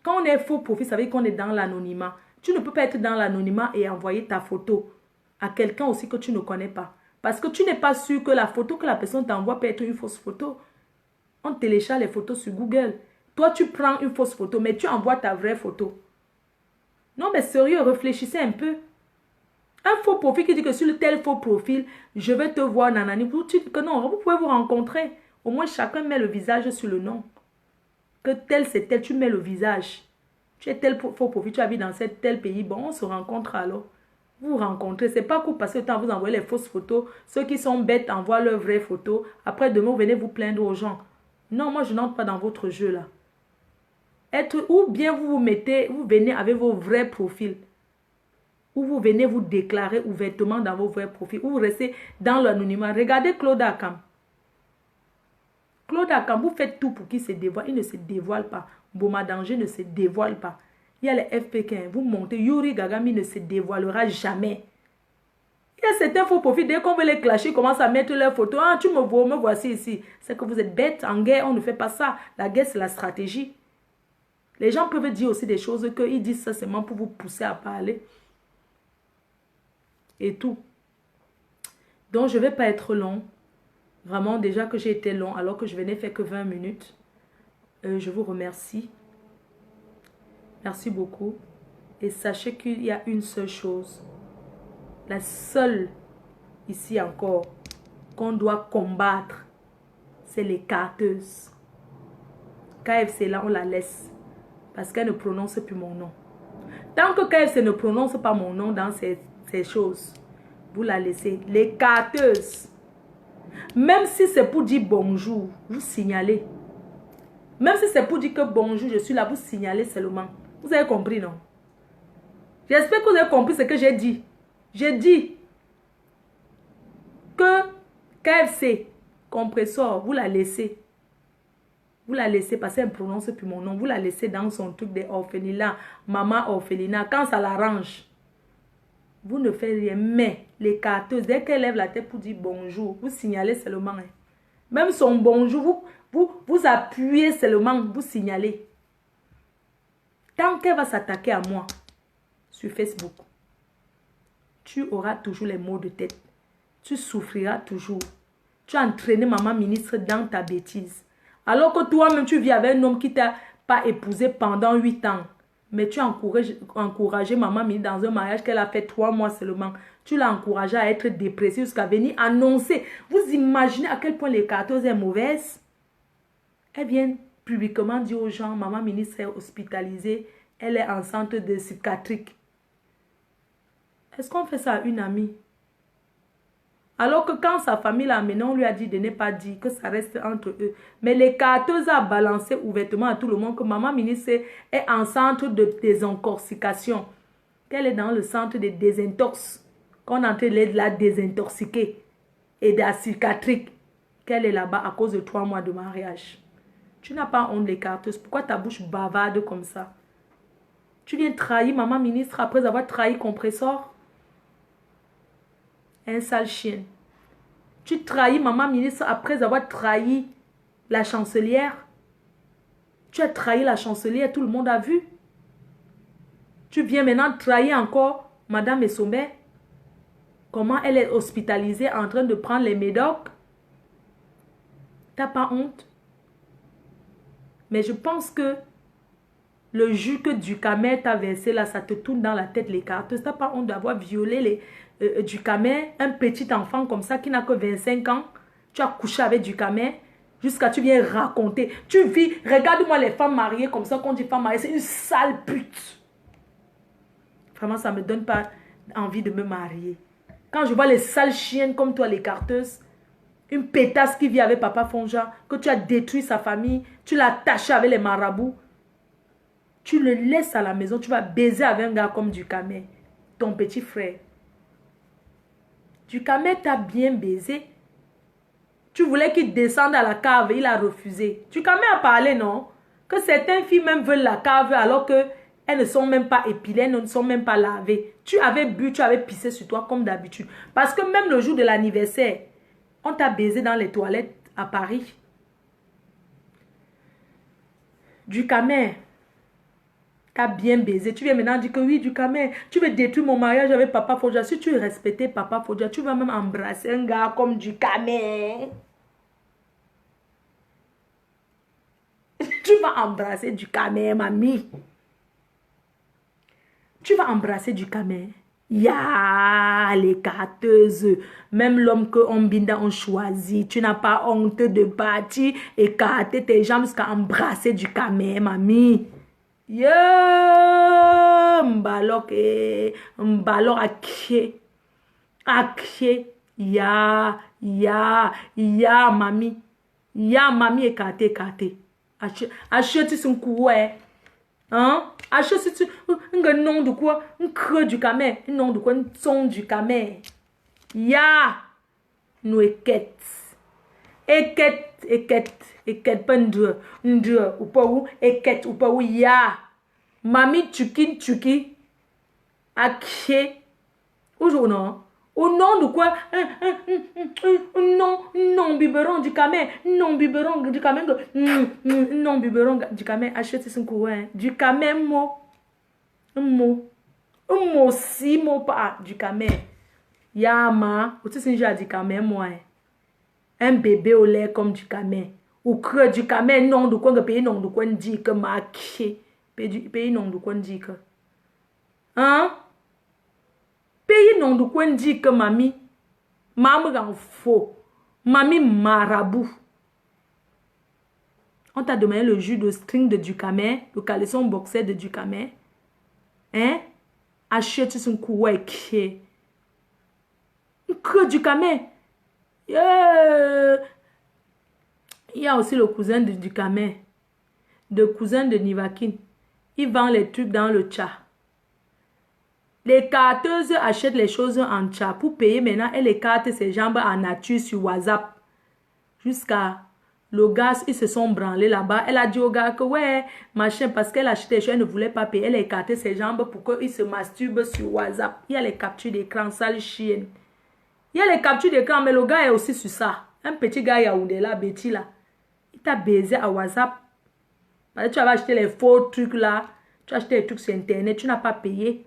Quand on est faux profil, ça veut dire qu'on est dans l'anonymat. Tu ne peux pas être dans l'anonymat et envoyer ta photo à quelqu'un aussi que tu ne connais pas. Parce que tu n'es pas sûr que la photo que la personne t'envoie peut être une fausse photo. On télécharge les photos sur Google. Toi, tu prends une fausse photo, mais tu envoies ta vraie photo. Non, mais sérieux, réfléchissez un peu. Un faux profil qui dit que sur le tel faux profil, je vais te voir, nanani. Vous dites que non, vous pouvez vous rencontrer. Au moins, chacun met le visage sur le nom. Que tel, c'est tel, tu mets le visage. Tu es tel faux profil, tu habites dans tel pays. Bon, on se rencontre alors. Vous vous rencontrez. C'est pas cool parce que quand vous envoyez les fausses photos, ceux qui sont bêtes envoient leurs vraies photos. Après, demain, vous venez vous plaindre aux gens. Non, moi, je n'entre pas dans votre jeu là. Ou bien vous venez avec vos vrais profils. Ou vous venez vous déclarer ouvertement dans vos vrais profils. Ou vous restez dans l'anonymat. Regardez Claude Akam. Claude, quand vous faites tout pour qu'il se dévoile, il ne se dévoile pas. Boma Danger ne se dévoile pas. Il y a les FP15, vous montez, Yuri Gagami ne se dévoilera jamais. Il y a certains faux profils, dès qu'on veut les clasher, ils commencent à mettre leurs photos. Ah, tu me vois, me voici ici. C'est que vous êtes bêtes. En guerre, on ne fait pas ça. La guerre, c'est la stratégie. Les gens peuvent dire aussi des choses qu'ils disent ça seulement pour vous pousser à parler. Et tout. Donc, je ne vais pas être long. Vraiment, déjà que j'ai été long, alors que je venais faire que 20 minutes. Je vous remercie. Merci beaucoup. Et sachez qu'il y a une seule chose. La seule, ici encore, qu'on doit combattre, c'est les carteuses. KFC, là, on la laisse. Parce qu'elle ne prononce plus mon nom. Tant que KFC ne prononce pas mon nom dans ces choses, vous la laissez. Les carteuses. Même si c'est pour dire bonjour, vous signalez. Même si c'est pour dire que bonjour, je suis là, vous signalez seulement. Vous avez compris, non? J'espère que vous avez compris ce que j'ai dit. J'ai dit que KFC, compresseur, vous la laissez. Vous la laissez parce qu'elle ne prononce plus mon nom. Vous la laissez dans son truc des orphelinats. Maman orphelinat. Quand ça l'arrange, vous ne faites rien. Mais les carteuses, dès qu'elle lève la tête pour dire bonjour, vous signalez seulement. Hein. Même son bonjour, vous appuyez seulement, vous signalez. Tant qu'elle va s'attaquer à moi sur Facebook, tu auras toujours les maux de tête. Tu souffriras toujours. Tu as entraîné maman ministre dans ta bêtise. Alors que toi-même, tu vis avec un homme qui t'a pas épousé pendant 8 ans. Mais tu as encouragé maman ministre dans un mariage qu'elle a fait 3 mois seulement. Tu l'as encouragé à être dépressée jusqu'à venir annoncer. Vous imaginez à quel point les carteuses est mauvaise? Elle vient publiquement dire aux gens, maman ministre est hospitalisée. Elle est enceinte de psychiatrique. Est-ce qu'on fait ça à une amie? Alors que quand sa famille l'a amené, on lui a dit de ne pas dire, que ça reste entre eux. Mais les carteuses a balancé ouvertement à tout le monde que maman ministre est enceinte de désintoxication. Qu'elle est dans le centre de désintox. Qu'on est en train de la désintoxiquer. Et de la psychiatrique. Qu'elle est là-bas à cause de 3 mois de mariage. Tu n'as pas honte les carteuses. Pourquoi ta bouche bavarde comme ça? Tu viens trahir maman ministre après avoir trahi compresseur? Un sale chien. Tu trahis maman ministre après avoir trahi la chancelière. Tu as trahi la chancelière, tout le monde a vu. Tu viens maintenant trahir encore madame Essomé. Comment elle est hospitalisée en train de prendre les médocs. T'as pas honte? Mais je pense que le jus que Ducamet t'a versé là, ça te tourne dans la tête les cartes. T'as pas honte d'avoir violé Ducamet, un petit enfant comme ça qui n'a que 25 ans. Tu as couché avec Ducamet jusqu'à tu viens raconter. Tu vis, regarde-moi les femmes mariées comme ça, qu'on dit femme mariée, c'est une sale pute. Vraiment, ça me donne pas envie de me marier. Quand je vois les sales chiennes comme toi, les carteuses, une pétasse qui vit avec papa Fonja, que tu as détruit sa famille, tu l'as attaché avec les marabouts. Tu le laisses à la maison, tu vas baiser avec un gars comme Ducamet, ton petit frère. Ducamet t'a bien baisé. Tu voulais qu'il descende à la cave, il a refusé. Ducamet a parlé, non? Que certaines filles même veulent la cave alors qu'elles ne sont même pas épilées, elles ne sont même pas lavées. Tu avais bu, tu avais pissé sur toi comme d'habitude. Parce que même le jour de l'anniversaire, on t'a baisé dans les toilettes à Paris. Ducamet t'as bien baisé. Tu viens maintenant dire que oui, Ducamet, tu veux détruire mon mariage avec papa Fodja. Si tu respectais papa Fodja, tu vas même embrasser un gars comme Ducamet. Tu vas embrasser Ducamet, mamie. Tu vas embrasser Ducamet. Ya, les carteuses. Même l'homme que Ombinda ont choisi. Tu n'as pas honte de partir et carter tes jambes jusqu'à embrasser Ducamet, mamie. Yo, mbalok akie, ya, mami, ekate, achete son coué, hein, achete un nom de quoi, un creux du camé, un nom de quoi, un son du camé, ya, nous équête, Eket, pas ndre, ou pas où, eket, ou pas où, ya. Mami, tuki, aké. Aujourd'hui, non. Au nom de quoi? Non, biberon du camé. Non, biberon du camé. Non, biberon du camé. Achète son courant. Du camé, mot. Un mot, si, mot pas. Du camé. Yama. Ou tu sais, j'ai dit camé, moi. Un bébé au lait comme du camé. Ou creux du camé. Non, de quoi, le pays, non, de quoi, on dit que marqué. Pays, non, de quoi, on dit que. Hein? Pays non de quoi dit que mamie rend faux. Mamie marabout. On t'a demandé le jus de string de Ducamel, le caleçon boxer de Ducamel. Hein? Achète son couet qui que Ducamel. Il y a aussi le cousin de Ducamel. Le cousin de Nivakin. Il vend les trucs dans le chat. Les carteuses achètent les choses en chat pour payer maintenant. Elle écarte ses jambes en nature sur WhatsApp. Jusqu'à le gars, ils se sont branlés là-bas. Elle a dit au gars que ouais, machin, parce qu'elle achetait des choses, elle ne voulait pas payer. Elle a écarté ses jambes pour qu'il se masturbe sur WhatsApp. Il y a les captures d'écran, sale chienne. Il y a les captures d'écran, mais le gars est aussi sur ça. Un petit gars Yaoundé là, Betty là. Il t'a baisé à WhatsApp. Parce que tu avais acheté les faux trucs là. Tu as acheté les trucs sur Internet, tu n'as pas payé.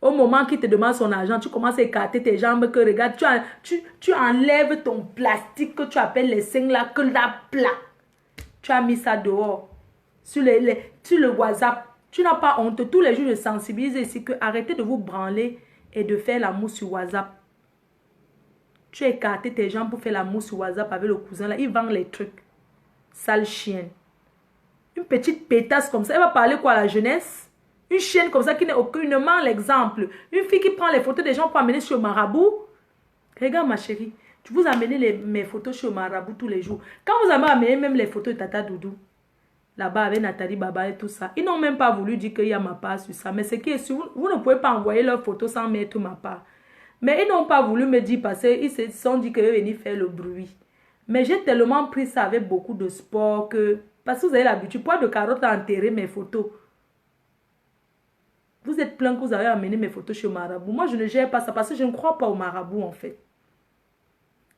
Au moment qu'il te demande son argent, tu commences à écarter tes jambes, que regarde, tu enlèves ton plastique que tu appelles les seins là, que la plat. Tu as mis ça dehors, sur le WhatsApp. Tu n'as pas honte. Tous les jours, je sensibilise ici que arrêtez de vous branler et de faire l'amour sur WhatsApp. Tu as écarté tes jambes pour faire l'amour sur WhatsApp avec le cousin là. Il vend les trucs. Sale chienne. Une petite pétasse comme ça. Elle va parler quoi à la jeunesse? Une chienne comme ça qui n'est aucunement l'exemple. Une fille qui prend les photos des gens pour amener sur Marabout. Regarde ma chérie. Tu vous amenez mes photos sur Marabout tous les jours. Quand vous avez amené même les photos de Tata Doudou. Là-bas avec Nathalie Baba et tout ça. Ils n'ont même pas voulu dire qu'il y a ma part sur ça. Mais ce qui est sûr, vous ne pouvez pas envoyer leurs photos sans mettre ma part. Mais ils n'ont pas voulu me dire parce qu'ils se sont dit qu'ils venaient faire le bruit. Mais j'ai tellement pris ça avec beaucoup de sport que... Parce que vous avez l'habitude. Poids de carotte à enterrer mes photos. Vous êtes plein que vous avez amené mes photos chez Marabout. Moi, je ne gère pas ça parce que je ne crois pas au Marabout, en fait.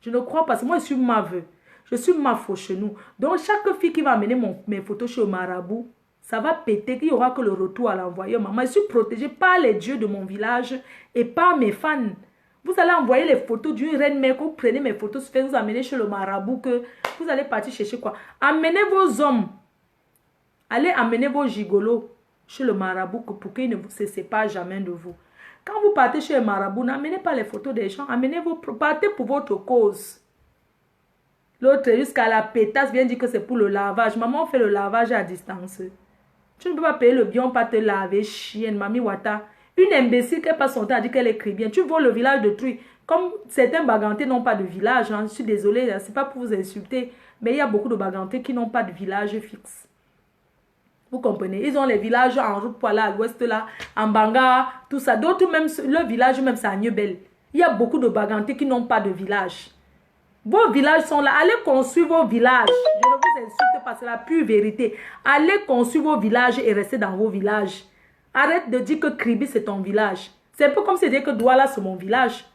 Je ne crois pas. Moi, je suis ma veuve. Je suis ma fauchenou. Donc, chaque fille qui va amener mes photos chez Marabout, ça va péter. Il n'y aura que le retour à l'envoyer. Maman, je suis protégée par les dieux de mon village et par mes fans. Vous allez envoyer les photos d'une reine mère, que vous prenez mes photos, vous amenez chez le Marabout, que vous allez partir chercher quoi? Amenez vos hommes. Allez amener vos gigolos chez le Marabout pour qu'ils ne se séparent jamais de vous. Quand vous partez chez le Marabout, n'amenez pas les photos des gens, partez pour votre cause. L'autre, jusqu'à la pétasse, vient dire que c'est pour le lavage. Maman, on fait le lavage à distance. Tu ne peux pas payer le bien, pas te laver, chienne, Mami Wata. Une imbécile qui passe son temps à dire qu'elle écrit bien. Tu vois le village de Truy. Comme certains bagantés n'ont pas de village, hein, je suis désolée, ce n'est pas pour vous insulter, mais il y a beaucoup de bagantés qui n'ont pas de village fixe. Vous comprenez? Ils ont les villages en route pour aller à l'ouest là, en Banga, tout ça. D'autres même, leur village même c'est à Niebel. Il y a beaucoup de bagantés qui n'ont pas de village. Vos villages sont là. Allez construire vos villages. Je ne vous insulte pas, c'est la pure vérité. Allez construire vos villages et restez dans vos villages. Arrête de dire que Kribi c'est ton village. C'est un peu comme si dire que Douala c'est mon village.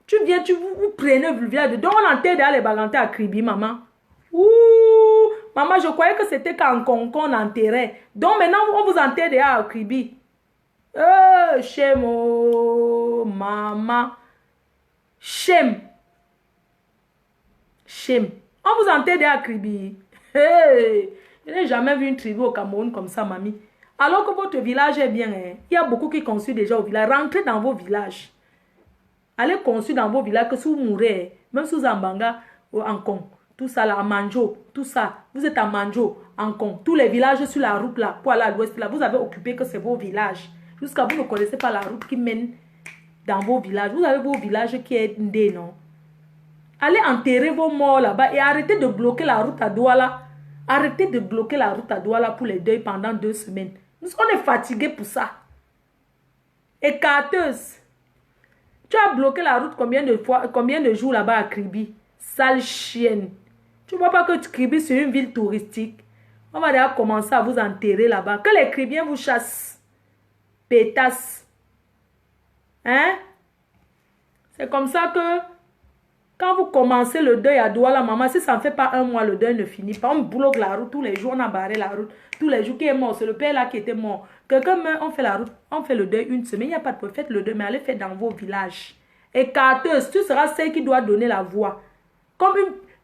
Tu viens, vous prenez le village. Donc on enterre derrière les bagantés à Kribi, maman. Ouh! Maman, je croyais que c'était quand qu'on enterrait. Donc maintenant, on vous enterre derrière à Kribi. Shem, oh, maman. Shem. Shem. On vous enterre derrière à Kribi. Hey! Je n'ai jamais vu une tribu au Cameroun comme ça, mamie. Alors que votre village est bien, hein? Il y a beaucoup qui construisent déjà au village. Rentrez dans vos villages. Allez construire dans vos villages que si vous mourrez, même si vous êtes en Banga ou en Kong. Tout ça là, à Manjo, tout ça. Vous êtes à Manjo, en Kong. Tous les villages sur la route là, pour aller à l'ouest là, vous avez occupé que c'est vos villages. Jusqu'à vous ne connaissez pas la route qui mène dans vos villages. Vous avez vos villages qui est ndé, non? Allez enterrer vos morts là-bas et arrêtez de bloquer la route à Douala. Arrêtez de bloquer la route à Douala pour les deuils pendant 2 semaines. On est fatigué pour ça. Écarteuse. Tu as bloqué la route combien de jours là-bas à Kribi? Sale chienne. Tu ne vois pas que Kribi, c'est une ville touristique. On va déjà commencer à vous enterrer là-bas. Que les Kribiens vous chassent. Pétasse. Hein? C'est comme ça que quand vous commencez le deuil à Douala, maman, si ça ne fait pas un mois, le deuil ne finit pas. On bloque la route tous les jours, on a barré la route. Tous les jours qui est mort, c'est le père là qui était mort. Quelqu'un meurt, on fait la route, on fait le deuil une semaine. Il n'y a pas de problème, faites le deuil, mais allez faire dans vos villages. Écarteuse, tu seras celle qui doit donner la voix. Comme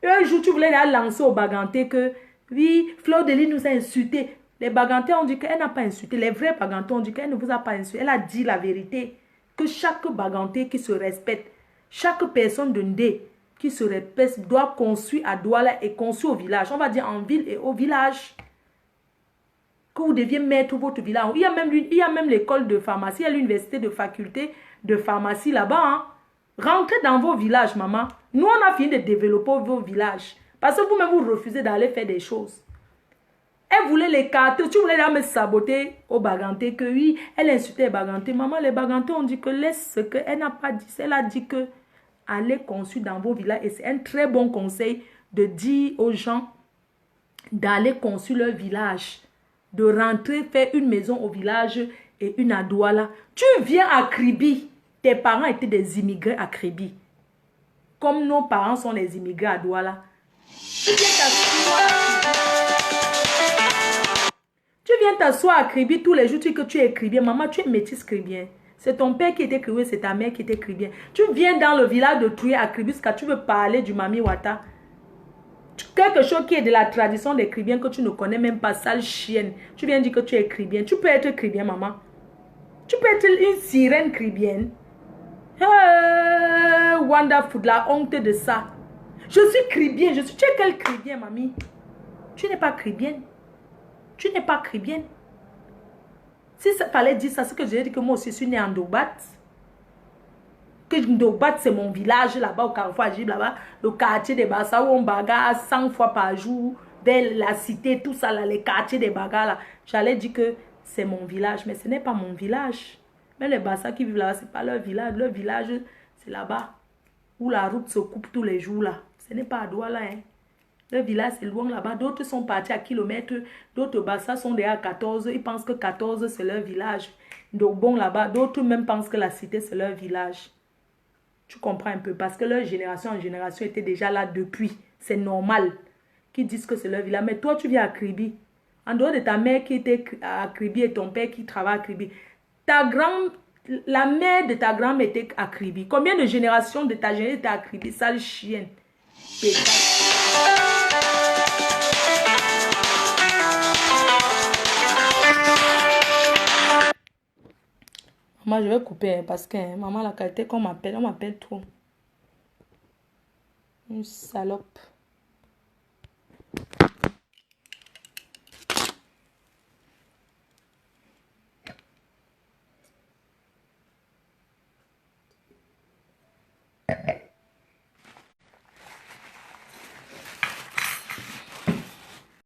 un jour, tu voulais la lancer au Baganté que, oui, Fleur de Lys nous a insultés. Les Bagantés ont dit qu'elle n'a pas insulté. Les vrais Bagantés ont dit qu'elle ne vous a pas insulté. Elle a dit la vérité. Que chaque Baganté qui se respecte, chaque personne de Ndé qui se respecte doit construire à Douala et construire au village. On va dire en ville et au village. Que vous deviez mettre votre village. Il y a même l'école de pharmacie, il y a l'université de faculté de pharmacie là-bas. Hein. Rentrez dans vos villages, maman. Nous, on a fini de développer vos villages. Parce que vous-même, vous refusez d'aller faire des choses. Elle voulait les cartes. Tu voulais là me saboter au Baganté que oui, elle insultait les Baganté. Maman, les Baganté ont dit que laisse ce qu'elle n'a pas dit. Elle a dit que allez construire dans vos villages. Et c'est un très bon conseil de dire aux gens d'aller construire leur village. De rentrer, faire une maison au village et une à Douala. Tu viens à Kribi. Tes parents étaient des immigrés à Kribi. Comme nos parents sont des immigrés à Douala. Tu viens t'asseoir à Kribi tous les jours, tu dis que tu es Kribien. Maman, tu es métisse Kribien. C'est ton père qui était Kribien, c'est ta mère qui était Kribien. Tu viens dans le village de Troué à Kribi, parce que tu veux parler du Mami Wata. Quelque chose qui est de la tradition des Kribiens que tu ne connais même pas, sale chienne. Tu viens dire que tu es Kribien. Tu peux être Kribien, maman. Tu peux être une sirène Kribienne. Wonderful, la honte de ça. Je suis Kribien. Tu es quel Kribien, mamie? Tu n'es pas Kribienne. Tu n'es pas Kribienne. Si ça fallait dire ça, c'est que j'ai dit que moi aussi je suis née en Ndobat. Que Ndobat, c'est mon village là-bas au Carrefour Agib, là-bas, le quartier des Bassa où on bagarre 100 fois par jour, vers la cité, tout ça, là, les quartiers des bagarres là. J'allais dire que c'est mon village, mais ce n'est pas mon village. Mais les Bassa qui vivent là-bas, ce n'est pas leur village. Leur village, c'est là-bas, où la route se coupe tous les jours là. Ce n'est pas à Douala, hein. Le village, c'est loin là-bas. D'autres sont partis à kilomètres. D'autres Bassa sont déjà à 14. Ils pensent que 14, c'est leur village. Donc bon, là-bas, d'autres même pensent que la cité, c'est leur village. Tu comprends un peu? Parce que leur génération en génération était déjà là depuis. C'est normal qu'ils disent que c'est leur village. Mais toi, tu viens à Kribi. En dehors de ta mère qui était à Kribi et ton père qui travaille à Kribi. La mère de ta grand-mère était à Kribi. Combien de générations de ta génération était à Kribi? Sale chienne. Maman, je vais couper parce que maman, la qualité qu'on m'appelle, on m'appelle trop. Une salope.